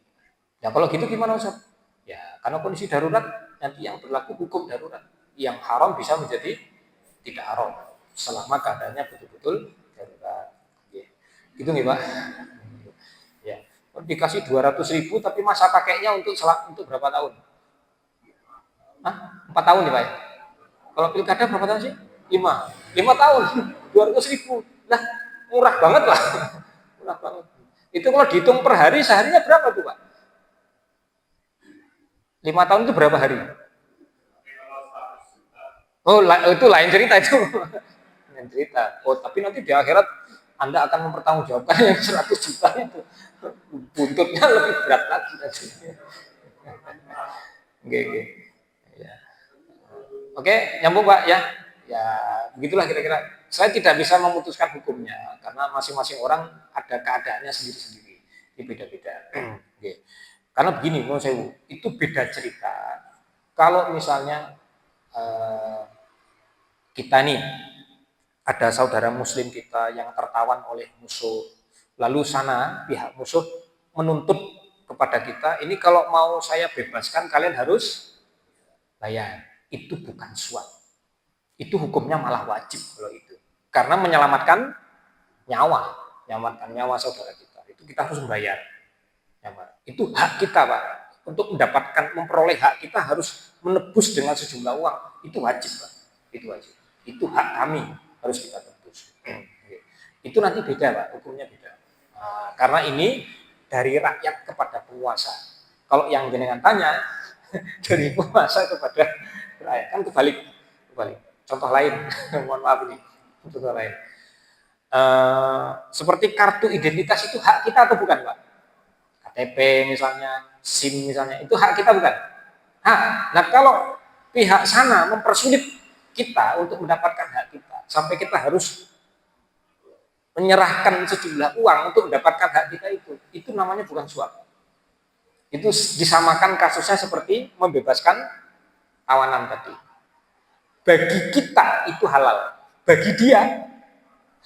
Speaker 1: Nah, kalau gitu gimana Ustaz? Ya, karena kondisi darurat nanti yang berlaku hukum darurat. Yang haram bisa menjadi tidak haram selama keadaannya betul-betul darurat. Ya. Gitu nih, Pak. Ya. Dikasih 200.000 tapi masa pakainya untuk berapa tahun? Hah? 4 tahun ya, Pak ya? Kalau pilkada berapa tahun sih? 5 tahun. 200.000. Lah, murah banget lah. Murah banget. Itu kalau dihitung per hari, seharinya berapa tuh, Pak? 5 tahun itu berapa hari? Oh, itu lain cerita itu. Lain cerita. Oh, tapi nanti di akhirat Anda akan mempertanggungjawabkan yang 100 juta itu. Buntutnya lebih berat lagi nanti. Oke, oke. Ya. Oke, nyambung Pak ya. Ya, begitulah kira-kira. Saya tidak bisa memutuskan hukumnya karena masing-masing orang ada keadaannya sendiri-sendiri. Ini beda-beda. Oke. Karena begini, menurut saya itu beda cerita. Kalau misalnya kita nih ada saudara muslim kita yang tertawan oleh musuh, lalu sana pihak musuh menuntut kepada kita, ini kalau mau saya bebaskan kalian harus bayar. Itu bukan suap. Itu hukumnya malah wajib kalau itu. Karena menyelamatkan nyawa saudara kita. Itu kita harus membayar. Itu hak kita, Pak. Untuk mendapatkan, memperoleh hak kita harus menebus dengan sejumlah uang. Itu wajib, Pak. Itu wajib. Itu hak kami, harus kita tebus. Itu nanti beda, Pak. Hukumnya beda. Karena ini dari rakyat kepada penguasa. Kalau yang jenengan tanya, dari penguasa kepada rakyat, kan kebalik. Contoh lain, mohon maaf ini. Contoh lain. Seperti kartu identitas itu hak kita atau bukan, Pak? KTP misalnya, SIM misalnya, itu hak kita bukan? Hak. Nah, kalau pihak sana mempersulit kita untuk mendapatkan hak kita, sampai kita harus menyerahkan sejumlah uang untuk mendapatkan hak kita itu namanya bukan suap. Itu disamakan kasusnya seperti membebaskan tawanan tadi. Bagi kita itu halal, bagi dia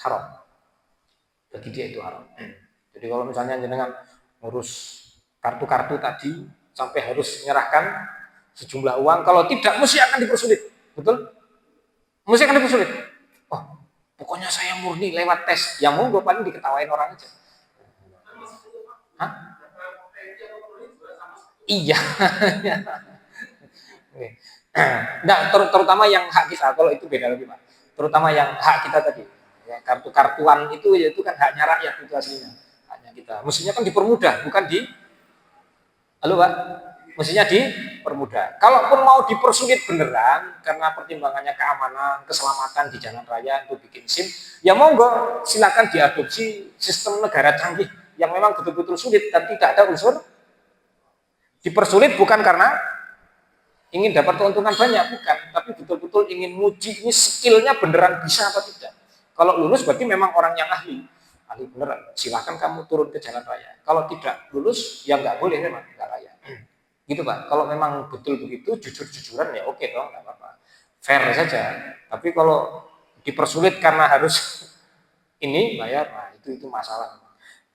Speaker 1: haram. Bagi dia itu haram. Jadi kalau misalnya jenengan ngurus kartu-kartu tadi sampai harus menyerahkan sejumlah uang, kalau tidak mesti akan dipersulit. Betul? Mesti akan dipersulit. Oh, pokoknya saya murni lewat tes. Yang monggo paling diketawain orang aja. Hah? Iya. Nah, terutama yang hak kita, kalau itu beda lagi, Pak. Terutama yang hak kita tadi. Ya, kartu-kartuan itu kan haknya rakyat itu aslinya. Haknya kita. Mestinya kan dipermudah, bukan di halo, Pak. Mestinya dipermudah. Kalaupun mau dipersulit beneran karena pertimbangannya keamanan, keselamatan di jalan raya untuk bikin SIM, ya monggo silakan diadopsi sistem negara canggih yang memang betul-betul sulit dan tidak ada unsur dipersulit bukan karena ingin dapat keuntungan banyak, bukan, tapi betul-betul ingin muji ini skillnya beneran bisa atau tidak. Kalau lulus berarti memang orang yang ahli beneran, silahkan kamu turun ke jalan raya. Kalau tidak lulus, ya nggak boleh, memang nggak layak. Gitu, Pak. Kalau memang betul begitu, jujur-jujuran ya oke dong, nggak apa-apa. Fair saja. Tapi kalau dipersulit karena harus ini bayar, nah itu masalah.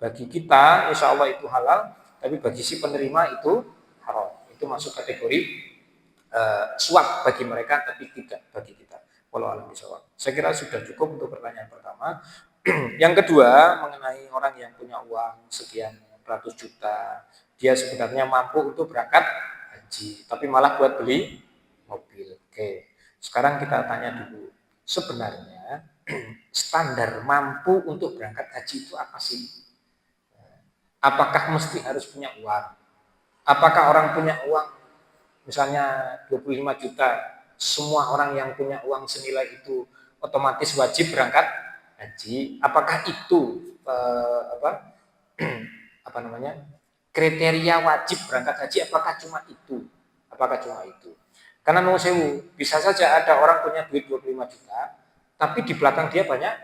Speaker 1: Bagi kita, insya Allah itu halal, tapi bagi si penerima itu haram. Itu masuk kategori suap bagi mereka, tapi tidak bagi kita. Walau alam bisawab. Saya kira sudah cukup untuk pertanyaan pertama. Yang kedua, mengenai orang yang punya uang sekian ratus juta, dia sebenarnya mampu untuk berangkat haji, tapi malah buat beli mobil. Oke, sekarang kita tanya dulu, sebenarnya standar mampu untuk berangkat haji itu apa sih? Apakah mesti harus punya uang? Apakah orang punya uang misalnya 25 juta, semua orang yang punya uang senilai itu otomatis wajib berangkat haji? Apakah itu apa namanya, kriteria wajib berangkat haji? Apakah cuma itu? Karena nunggu sewu, bisa saja ada orang punya duit 25 juta, tapi di belakang dia banyak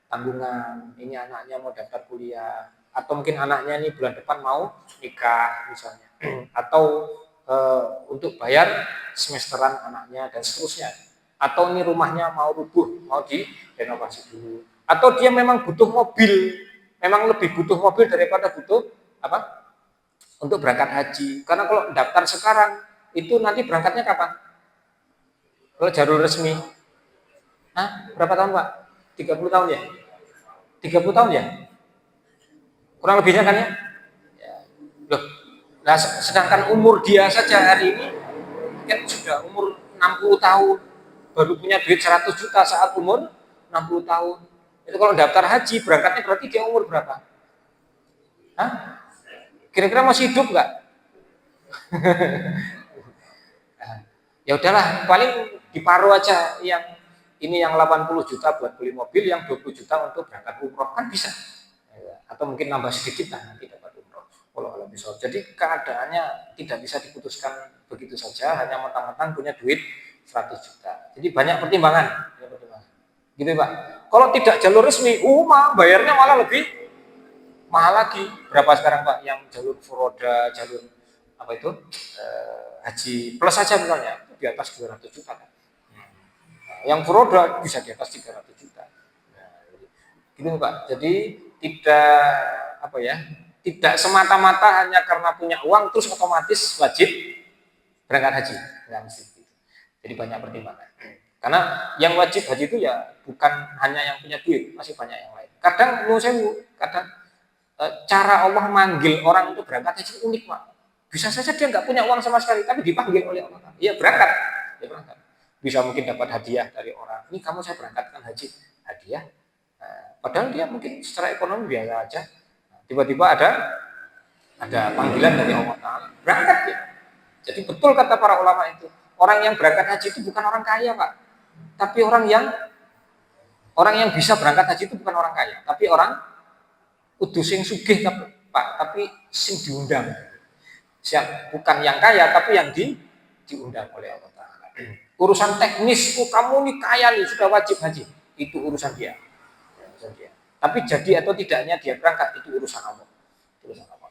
Speaker 1: tanggungan. Ini anaknya mau daftar kuliah, atau mungkin anaknya ini bulan depan mau nikah misalnya, atau untuk bayar semesteran anaknya dan seterusnya, atau ini rumahnya mau rubuh, mau direnovasi dulu, atau dia memang butuh mobil, memang lebih butuh mobil daripada butuh apa untuk berangkat haji. Karena kalau daftar sekarang itu nanti berangkatnya kapan? Kalau jalur resmi, berapa tahun, Pak? 30 tahun ya? 30 tahun ya? Kurang lebihnya kan ya? Loh, nah sedangkan umur dia saja hari ini kan sudah umur 60 tahun, baru punya duit 100 juta saat umur 60 tahun. Itu kalau daftar haji berangkatnya berarti dia umur berapa? Kira-kira masih hidup nggak? Ya udahlah, paling diparuh aja, yang ini yang 80 juta buat beli mobil, yang 20 juta untuk berangkat umroh, kan bisa. Atau mungkin nambah sedikit lah nanti dapat umroh. Kalau bisa. Jadi keadaannya tidak bisa diputuskan begitu saja, hanya mentang-mentang punya duit 100 juta. Jadi banyak pertimbangan. Gitu, Pak. Kalau tidak jalur resmi, bayarnya malah lebih mahal lagi. Berapa sekarang, Pak, yang jalur furoda, jalur apa itu? Haji plus saja misalnya di atas 200 juta kan. Yang furoda bisa di atas 300 juta. Gitu, Pak. Jadi tidak semata-mata hanya karena punya uang terus otomatis wajib berangkat haji. Nggak mesti gitu. Jadi banyak pertimbangan. Karena yang wajib haji itu ya bukan hanya yang punya duit, masih banyak yang lain. Kadang kadang cara Allah manggil orang itu berangkat haji unik, Pak. Bisa saja dia nggak punya uang sama sekali, tapi dipanggil oleh Allah. Ya berangkat, ya berangkat. Bisa mungkin dapat hadiah dari orang. Ini kamu saya berangkatkan haji, hadiah. Padahal dia mungkin secara ekonomi biasa aja. Tiba-tiba ada panggilan dari Allah Taala, berangkat ya. Jadi betul kata para ulama itu, orang yang berangkat haji itu bukan orang kaya, Pak. Tapi orang yang bisa berangkat haji itu bukan orang kaya, tapi orang kudu sing sugih, Pak, tapi sing diundang. Siap, bukan yang kaya tapi yang diundang oleh Allah Taala. Urusan teknis, kamu nih kaya nih sudah wajib haji, itu urusan dia. Tapi jadi atau tidaknya dia berangkat itu urusan Allah. Urusan Allah.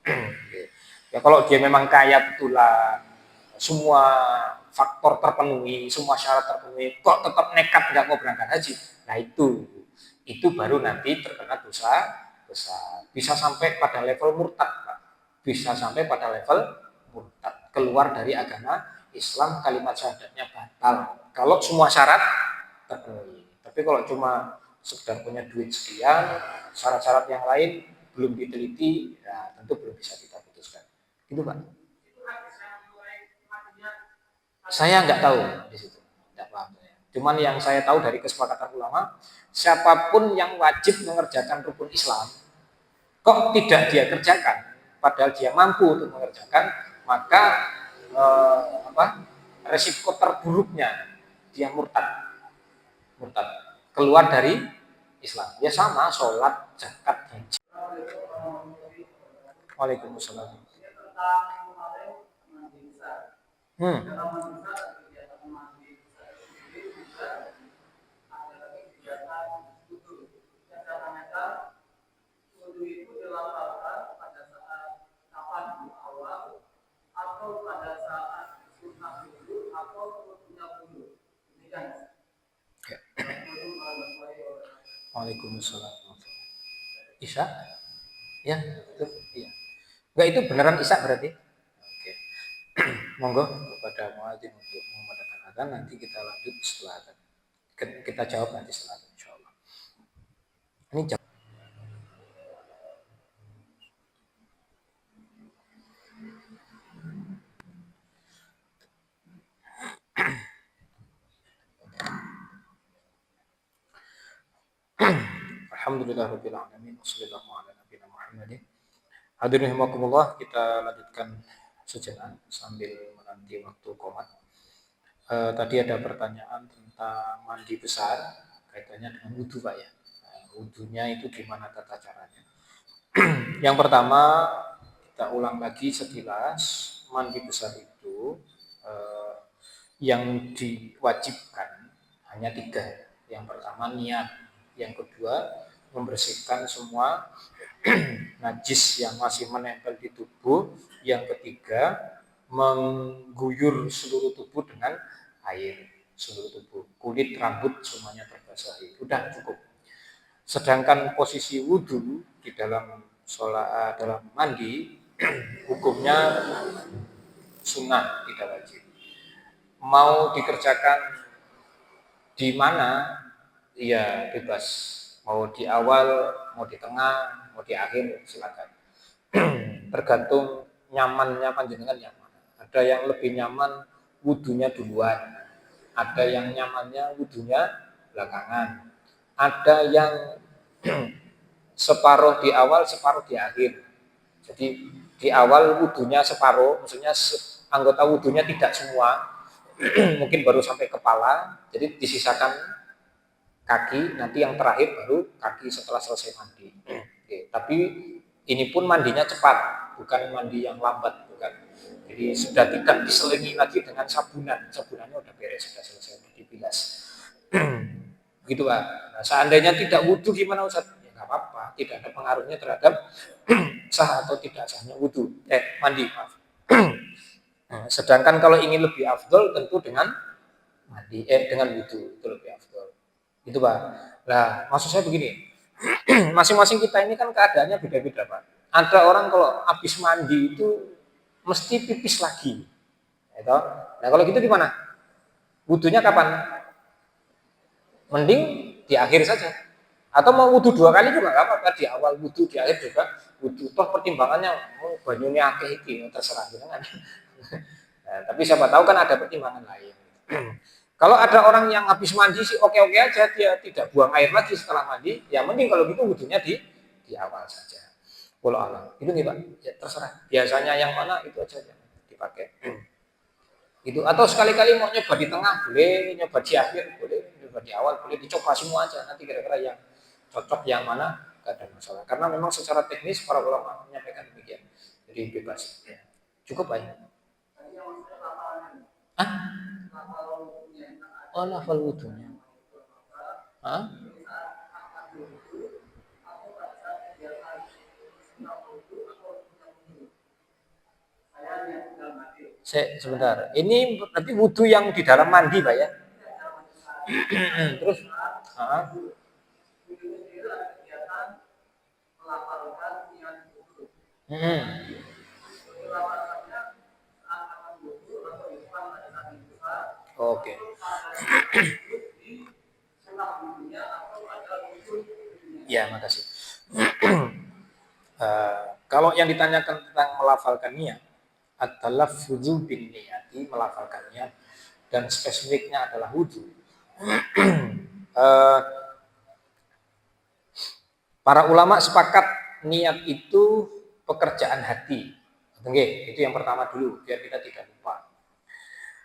Speaker 1: Ya kalau dia memang kaya betulan, semua faktor terpenuhi, semua syarat terpenuhi, kok tetap nekat nggak mau berangkat haji, nah itu baru nanti terkena dosa besar. Bisa sampai pada level murtad, Pak. Bisa sampai pada level murtad, keluar dari agama Islam, kalimat syahadatnya batal kalau semua syarat terpenuhi. Tapi kalau cuma sekedar punya duit sekian, syarat-syarat yang lain belum diteliti, ya tentu belum bisa kita putuskan. Gitu, Pak. Saya nggak tahu di situ, nggak paham saya. Cuman yang saya tahu dari kesepakatan ulama, siapapun yang wajib mengerjakan rukun Islam, kok tidak dia kerjakan, padahal dia mampu untuk mengerjakan, maka resiko terburuknya dia murtad, keluar dari Islam. Ya sama, sholat, zakat, haji. Waalaikumsalam. Hmm. Waalaikumsalam. Isya? Ya, itu. Iya. Enggak, itu beneran Isya berarti? Oke. Monggo kepada muadzin untuk memadakan adzan, nanti kita lanjut setelah adzan. Kita jawab nanti setelah adzan insyaallah. Ini jam. Alhamdulillahirabbil alamin wassallallahu ala nabiyina Muhammadin. Hadirin rahimakumullah, kita lanjutkan sejenak sambil menanti waktu qomat. Tadi ada pertanyaan tentang mandi besar kaitannya dengan wudhu, Pak ya. Wudhunya itu gimana tata caranya? Yang pertama, kita ulang lagi sekilas, mandi besar itu yang diwajibkan hanya 3. Yang pertama niat, yang kedua membersihkan semua najis yang masih menempel di tubuh, yang ketiga mengguyur seluruh tubuh dengan air, seluruh tubuh, kulit, rambut semuanya terbasahi. Udah cukup. Sedangkan posisi wudhu di dalam sholat, dalam mandi, hukumnya sunnah, tidak wajib. Mau dikerjakan di mana, ya bebas. Mau di awal, mau di tengah, mau di akhir, silakan. Tergantung nyamannya panjenengan yang mana. Ada yang lebih nyaman wudhunya duluan, ada yang nyamannya wudhunya belakangan, ada yang separuh di awal, separuh di akhir. Jadi di awal wudhunya separuh, maksudnya anggota wudhunya tidak semua, mungkin baru sampai kepala, jadi disisakan kaki, nanti yang terakhir baru kaki setelah selesai mandi. Oke, tapi ini pun mandinya cepat, bukan mandi yang lambat, bukan. Jadi sudah tidak diselingi lagi dengan sabunannya udah beres, sudah selesai dibilas. Gitu, Pak. Nah, seandainya tidak wudhu gimana, Ustaz? Ya nggak apa-apa, tidak ada pengaruhnya terhadap sah atau tidak sahnya wudhu, mandi, maaf. Nah, sedangkan kalau ingin lebih afdol tentu dengan mandi, dengan wudhu itu lebih afdol. Itu, Pak. Nah, maksud saya begini, masing-masing kita ini kan keadaannya beda-beda, Pak. Ada orang kalau habis mandi itu mesti pipis lagi. Gitu. Nah, kalau gitu gimana? Wudhunya kapan? Mending di akhir saja. Atau mau wudhu 2 kali juga nggak apa-apa, di awal wudhu, di akhir juga wudhu. Toh pertimbangannya mau banyunya akeh iki terserah gitu kan. Nah, tapi siapa tahu kan ada pertimbangan lain. Kalau ada orang yang habis mandi sih oke-oke aja, dia tidak buang air lagi setelah mandi, ya mending kalau gitu wudhunya di awal saja. Walau alam. Itu nih Pak, ya terserah. Biasanya yang mana itu aja yang dipakai. Itu atau sekali-kali mau nyoba di tengah boleh, nyoba di akhir boleh, nyoba di awal boleh, dicoba semua aja. Nanti kira-kira yang cocok yang mana nggak ada masalah. Karena memang secara teknis para ulama menyampaikan demikian. Jadi bebas. Ya. Cukup Pak ya. Hah? Oh, lafal wudhunya. Hah? Sebentar. Ini berarti wudhu yang di dalam mandi, Pak ya? Terus? Ah, hmm. Oke. Ya, makasih. Kalau yang ditanyakan tentang melafalkan niat, at-talaffudzu bin niyati, melafalkan niat, dan spesifiknya adalah wudhu. Eh, para ulama sepakat niat itu pekerjaan hati. Oke, itu yang pertama dulu, biar kita tidak lupa.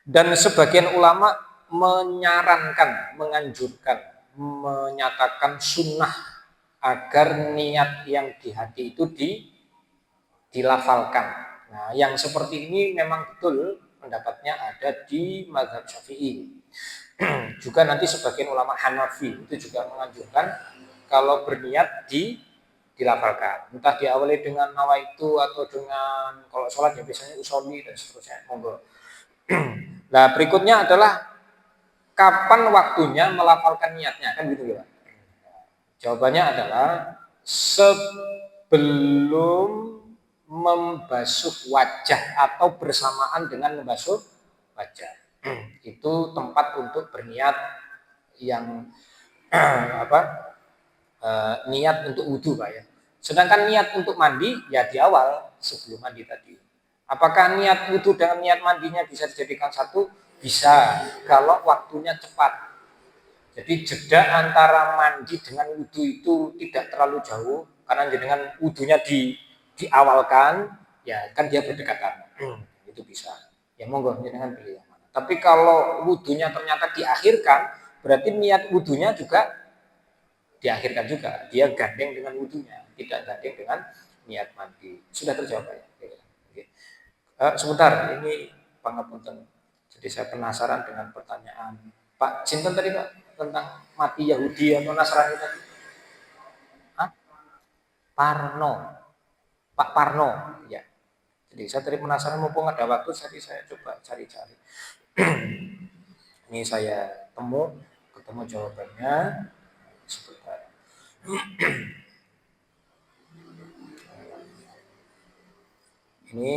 Speaker 1: Dan sebagian ulama menyarankan, menganjurkan, menyatakan sunnah agar niat yang di hati itu dilafalkan. Nah, yang seperti ini memang betul pendapatnya ada di mazhab Syafi'i. Juga nanti sebagian ulama Hanafi itu juga menganjurkan kalau berniat dilafalkan. Entah diawali dengan nawaitu atau dengan kalau sholat ya biasanya usolli dan seterusnya. Monggo. Nah, berikutnya adalah kapan waktunya melafalkan niatnya, kan gitu ya. Jawabannya adalah sebelum membasuh wajah atau bersamaan dengan membasuh wajah. Itu tempat untuk berniat yang apa? Niat untuk wudhu Pak ya. Sedangkan niat untuk mandi ya di awal sebelum mandi tadi. Apakah niat wudhu dengan niat mandinya bisa dijadikan satu? Bisa, kalau waktunya cepat. Jadi jeda antara mandi dengan wudhu itu tidak terlalu jauh, karena dengan wudhunya diawalkan, ya kan dia berdekatan. Itu bisa. Ya monggo dengan pilih yang mana. Tapi kalau wudhunya ternyata diakhirkan, berarti niat wudhunya juga diakhirkan juga. Dia gandeng dengan wudhunya, tidak gandeng dengan niat mandi. Sudah terjawab ya. Oke. Sebentar, ini pangapunten. Jadi saya penasaran dengan pertanyaan Pak Cinten tadi Pak tentang mati Yahudi atau Nasrani tadi. Hah? Parno, Pak Parno, ya. Jadi saya tadi penasaran mumpung ada waktu, jadi saya coba cari-cari. Ini saya ketemu jawabannya. Sebentar. Ini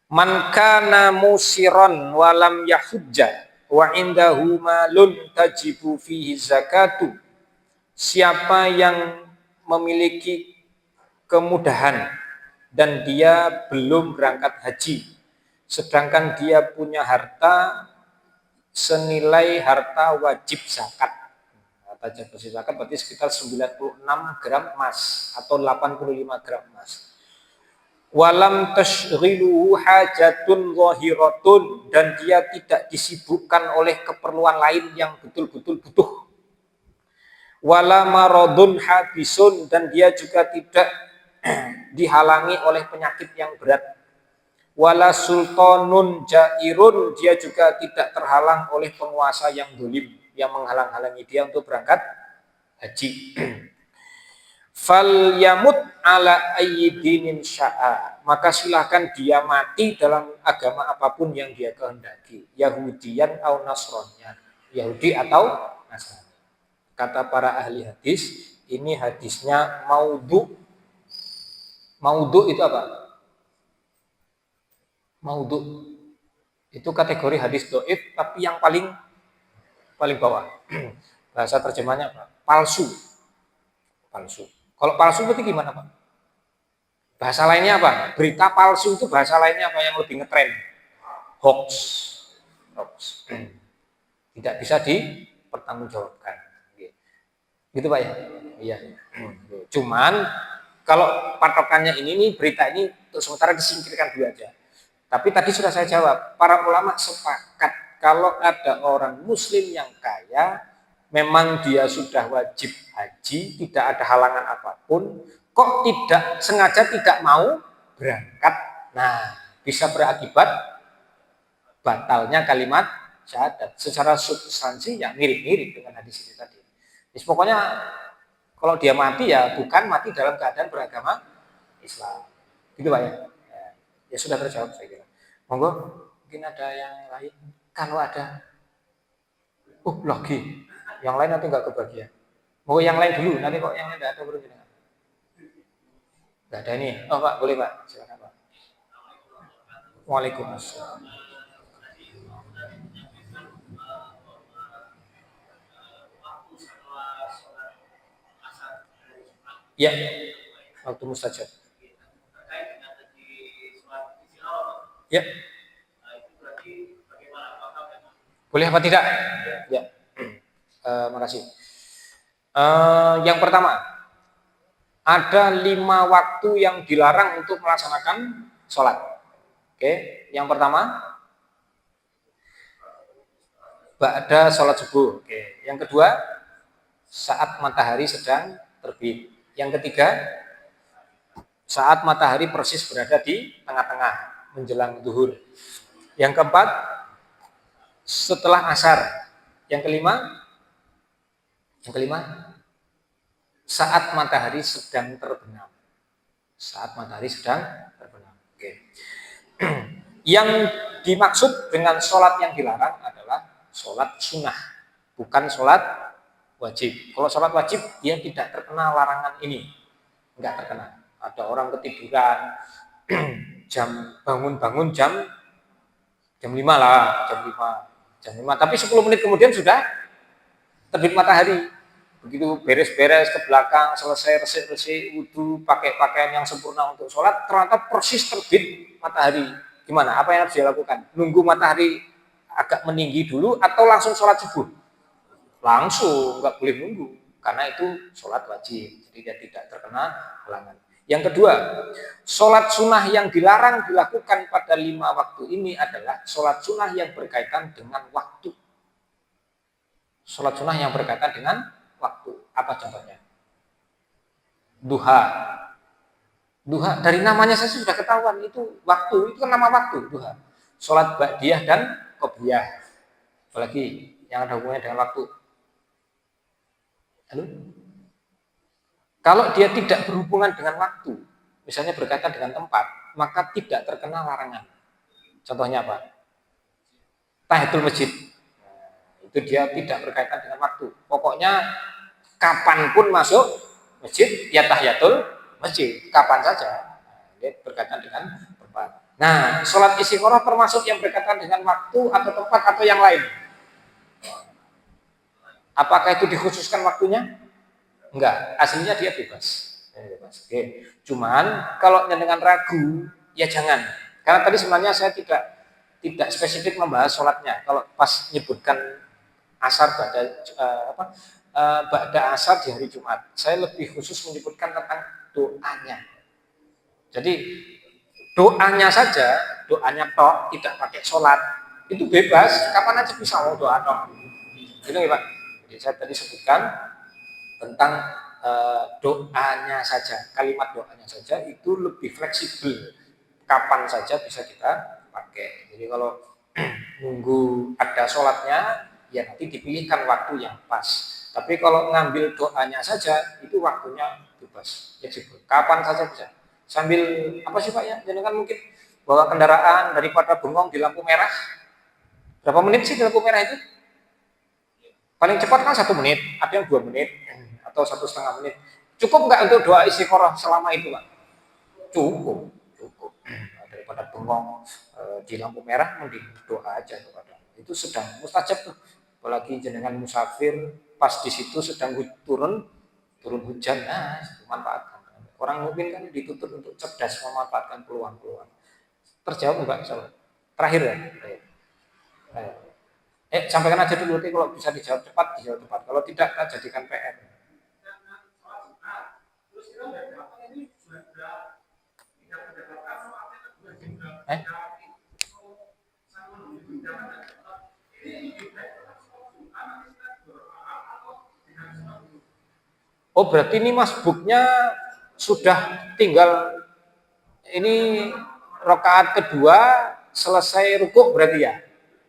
Speaker 1: man kana musiron walam yahujja wa indahu malun tajibu fihi zakatu. Siapa yang memiliki kemudahan dan dia belum berangkat haji, sedangkan dia punya harta senilai harta wajib zakat. Harta wajib zakat berarti sekitar 96 gram emas atau 85 gram emas. Walam tashghiluhu hajatun zahiratun, dan dia tidak disibukkan oleh keperluan lain yang betul-betul butuh. Wala maradun habisun, dan dia juga tidak dihalangi oleh penyakit yang berat. Wala sultanun jairun, dia juga tidak terhalang oleh penguasa yang dolim yang menghalang-halangi dia untuk berangkat haji. Fal yamut ala ayyidinin sya'a, maka silahkan dia mati dalam agama apapun yang dia kehendaki, Yahudian atau Nasranian, Yahudi atau Nasrani. Kata para ahli hadis, ini hadisnya maudhu. Maudhu itu apa? Maudhu itu kategori hadis dhaif, tapi yang paling paling bawah. Bahasa terjemahnya apa? Palsu. Palsu. Kalau palsu berarti gimana, Pak? Bahasa lainnya apa? Berita palsu itu bahasa lainnya apa yang lebih ngetren? Hoax. Hoax. Tidak bisa dipertanggungjawabkan. Gitu Pak ya? Iya. Cuman kalau patokannya ini nih, berita ini untuk sementara disingkirkan dulu aja. Tapi tadi sudah saya jawab, para ulama sepakat kalau ada orang muslim yang kaya, memang dia sudah wajib haji, tidak ada halangan apapun, kok tidak sengaja tidak mau berangkat. Nah, bisa berakibat batalnya kalimat syahadat. Secara substansi ya mirip-mirip dengan hadis ini tadi. Jadi pokoknya kalau dia mati ya bukan mati dalam keadaan beragama Islam. Gitu Pak ya. Ya sudah terjawab saya kira. Monggo, mungkin ada yang lain. Kalau ada, lagi. Yang lain nanti nggak kebagian. Monggo yang lain dulu, nanti kok yang lain nggak ada baru jenengan. Nggak ada ini. Oh Pak, boleh Pak. Silakan Pak. Waalaikumsalam. Ya, waktu mustajab. Ya. Boleh apa tidak? Ya. Makasih. Yang pertama, ada 5 waktu yang dilarang untuk melaksanakan sholat. Oke, yang pertama, ba'da sholat subuh. Oke, yang kedua, saat matahari sedang terbit. Yang ketiga, saat matahari persis berada di tengah-tengah menjelang zuhur. Yang keempat, setelah asar. Yang kelima, saat matahari sedang terbenam. Saat matahari sedang terbenam. Oke. Yang dimaksud dengan sholat yang dilarang adalah sholat sunnah, bukan sholat wajib. Kalau sholat wajib, dia tidak terkena larangan ini. Enggak terkena. Ada orang ketiduran, bangun-bangun jam 5 lah, jam 5. Tapi 10 menit kemudian sudah terbit matahari. Begitu beres-beres ke belakang, selesai resik-resik, wudhu, pakai pakaian yang sempurna untuk sholat, ternyata persis terbit matahari. Gimana? Apa yang harus dia lakukan? Nunggu matahari agak meninggi dulu atau langsung sholat subuh? Langsung, nggak boleh nunggu. Karena itu sholat wajib, jadi dia tidak terkena halangan. Yang kedua, sholat sunnah yang dilarang dilakukan pada 5 waktu ini adalah sholat sunnah yang berkaitan dengan waktu. Sholat sunnah yang berkaitan dengan waktu. Apa contohnya? Duha. Duha, dari namanya saya sudah ketahuan, itu waktu, itu kan nama waktu, duha. Sholat ba'diyah dan qobliyah. Apalagi yang ada hubungannya dengan waktu. Halo? Kalau dia tidak berhubungan dengan waktu, misalnya berkaitan dengan tempat, maka tidak terkena larangan. Contohnya apa? Tahiyatul masjid. Itu dia tidak berkaitan dengan waktu. Pokoknya kapanpun masuk masjid, ya tahiyatul masjid. Kapan saja. Dia berkaitan dengan tempat. Nah, sholat istiqoroh termasuk yang berkaitan dengan waktu atau tempat atau yang lain. Apakah itu dikhususkan waktunya? Enggak, aslinya dia bebas. Oke. Cuman kalau dengan ragu, ya jangan. Karena tadi sebenarnya saya tidak spesifik membahas sholatnya. Kalau pas nyebutkan asar ba'da asar di hari Jumat, saya lebih khusus menyebutkan tentang doanya. Jadi doanya saja, doanya tok, tidak pakai sholat, itu bebas. Kapan aja bisa mau doa tok. Itu ya Pak. Jadi saya tadi sebutkan tentang doanya saja, kalimat doanya saja itu lebih fleksibel, kapan saja bisa kita pakai. Jadi kalau nunggu ada sholatnya, ya nanti dipilihkan waktu yang pas. Tapi kalau ngambil doanya saja, itu waktunya bebas, fleksibel, kapan saja bisa. Sambil apa sih Pak ya? Jadi kan mungkin bawa kendaraan daripada bengong di lampu merah. Berapa menit sih di lampu merah itu? Paling cepat kan 1 menit, ada yang 2 menit atau 1,5 menit. Cukup nggak untuk doa istiqoroh selama itu, Pak? Cukup. Daripada bengong di lampu merah, mending doa aja kepada. Itu sedang mustajab tuh. apalagi jenengan musafir, pas di situ sedang turun hujan, nah manfaatkan. Orang mukmin kan dituntut untuk cerdas memanfaatkan peluang-peluang. Terjawab enggak insyaallah? Terakhir ya. Ayo. Sampaikan aja dulu nanti kalau bisa dijawab cepat, dijawab cepat. Kalau tidak, kita jadikan PR. Eh? Oh berarti ini masbuknya sudah tinggal ini rakaat kedua selesai rukuk berarti ya?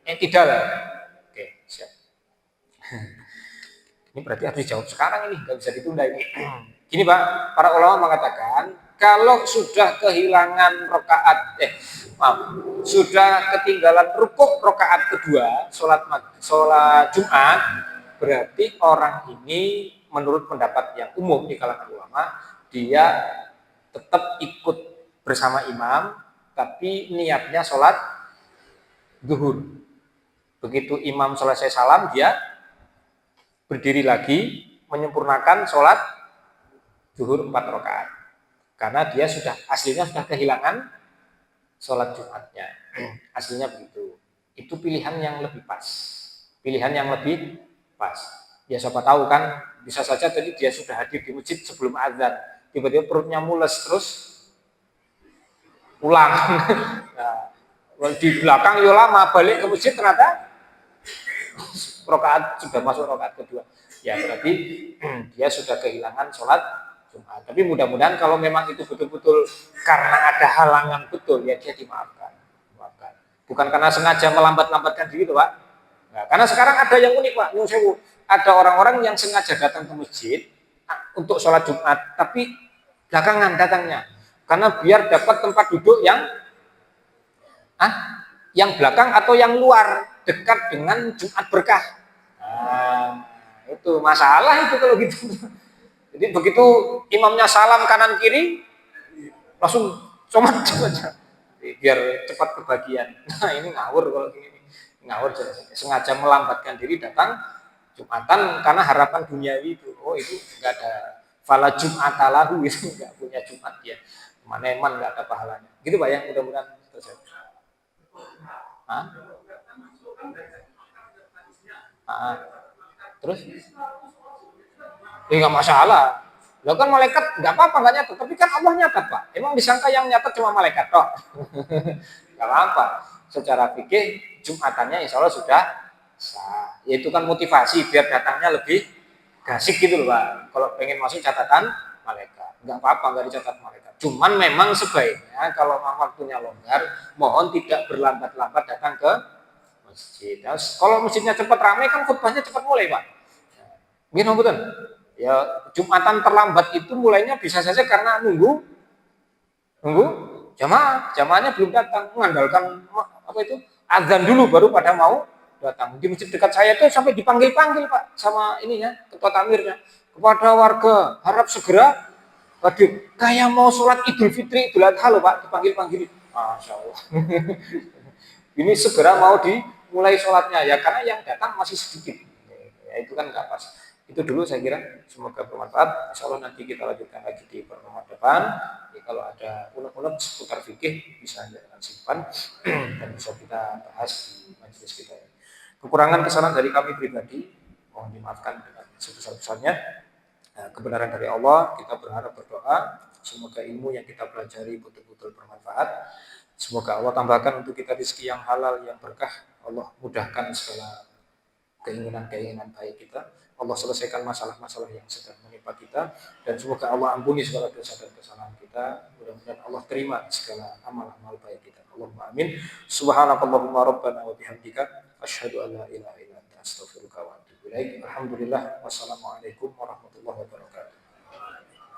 Speaker 1: Tidak lah. Oke, siap. Ini berarti harus dijawab sekarang ini, nggak bisa ditunda ini. Gini Pak, para ulama mengatakan kalau sudah kehilangan sudah ketinggalan rukuk rakaat kedua sholat Jumat, berarti orang ini menurut pendapat yang umum di kalangan ulama dia tetap ikut bersama imam, tapi niatnya sholat zuhur. Begitu imam selesai salam, dia berdiri lagi menyempurnakan sholat zuhur 4 rakaat. Karena dia aslinya sudah kehilangan sholat Jumatnya. Aslinya begitu. Itu pilihan yang lebih pas. Pilihan yang lebih pas. Ya siapa tahu kan, bisa saja tadi dia sudah hadir di masjid sebelum azan. Tiba-tiba perutnya mules terus pulang. Nah, di belakang yo lama, balik ke masjid ternyata rakaat sudah masuk rakaat kedua. Ya berarti dia sudah kehilangan sholat Jumat. Tapi mudah-mudahan kalau memang itu betul-betul karena ada halangan betul, ya dia dimaafkan. Bukan karena sengaja melambat-lambatkan diri, Pak. Nah, karena sekarang ada yang unik, Pak. Ada orang-orang yang sengaja datang ke masjid untuk sholat Jumat, tapi belakangan datangnya. Karena biar dapat tempat duduk yang belakang atau yang luar, dekat dengan Jumat berkah. Nah, itu masalah itu kalau gitu. Jadi begitu imamnya salam kanan kiri, langsung comat aja biar cepat kebagian. Nah ini ngawur kalau gini, ngawur sengaja melambatkan diri datang Jumatan karena harapan duniawi itu. Oh itu nggak ada fala Jumatalahu, itu nggak punya Jumat ya. Maneman nggak ada pahalanya. Gitu Pak ya, mudah-mudahan terjadi. Terus? Nggak masalah. Lo kan malaikat nggak apa-apa nggak nyatet, tapi kan Allah nyatet Pak. Emang disangka yang nyatet cuma malaikat toh? Nggak apa-apa. Secara fikih Jumatannya insya Allah sudah sah. Ya itu kan motivasi biar datangnya lebih gasik gitu loh Pak. Kalau pengen masuk catatan malaikat, nggak apa-apa nggak dicatat malaikat. Cuman memang sebaiknya kalau waktunya longgar, mohon tidak berlambat-lambat datang ke masjid. Nah, kalau masjidnya cepat ramai kan khutbahnya cepat mulai Pak. Gini betul. Ya Jumatan terlambat itu mulainya bisa saja karena nunggu jamaahnya belum datang, mengandalkan azan dulu baru pada mau datang. Di masjid dekat saya itu sampai dipanggil-panggil Pak sama ininya, ketua tamirnya, kepada warga harap segera hadir. Kayak mau sholat Idul Fitri, Idul Adha loh Pak, dipanggil-panggil. Masya Allah. Ini segera mau dimulai sholatnya ya karena yang datang masih sedikit. Ya itu kan nggak pas. Itu dulu saya kira, semoga bermanfaat. Insya Allah nanti kita lanjutkan lagi di pertemuan depan. Jadi kalau ada unek-unek seputar fikih bisa jangan simpan dan bisa kita bahas di majelis kita. Kekurangan kesalahan dari kami pribadi mohon dimaafkan dengan sebesar-besarnya. Nah, kebenaran dari Allah, kita berharap berdoa semoga ilmu yang kita pelajari betul-betul bermanfaat. Semoga Allah tambahkan untuk kita rezeki yang halal, yang berkah. Allah mudahkan segala keinginan-keinginan baik kita. Allah selesaikan masalah-masalah yang sedang menimpa kita dan semoga Allah ampuni segala dosa dan kesalahan kita. Mudah-mudahan Allah terima segala amal-amal baik kita. Allahumma amin. Subhanakallahumma rabbana wa bihamdika asyhadu an la ilaha illa anta astaghfiruka wa atubu ilaik. Alhamdulillah wassalamualaikum warahmatullahi wabarakatuh.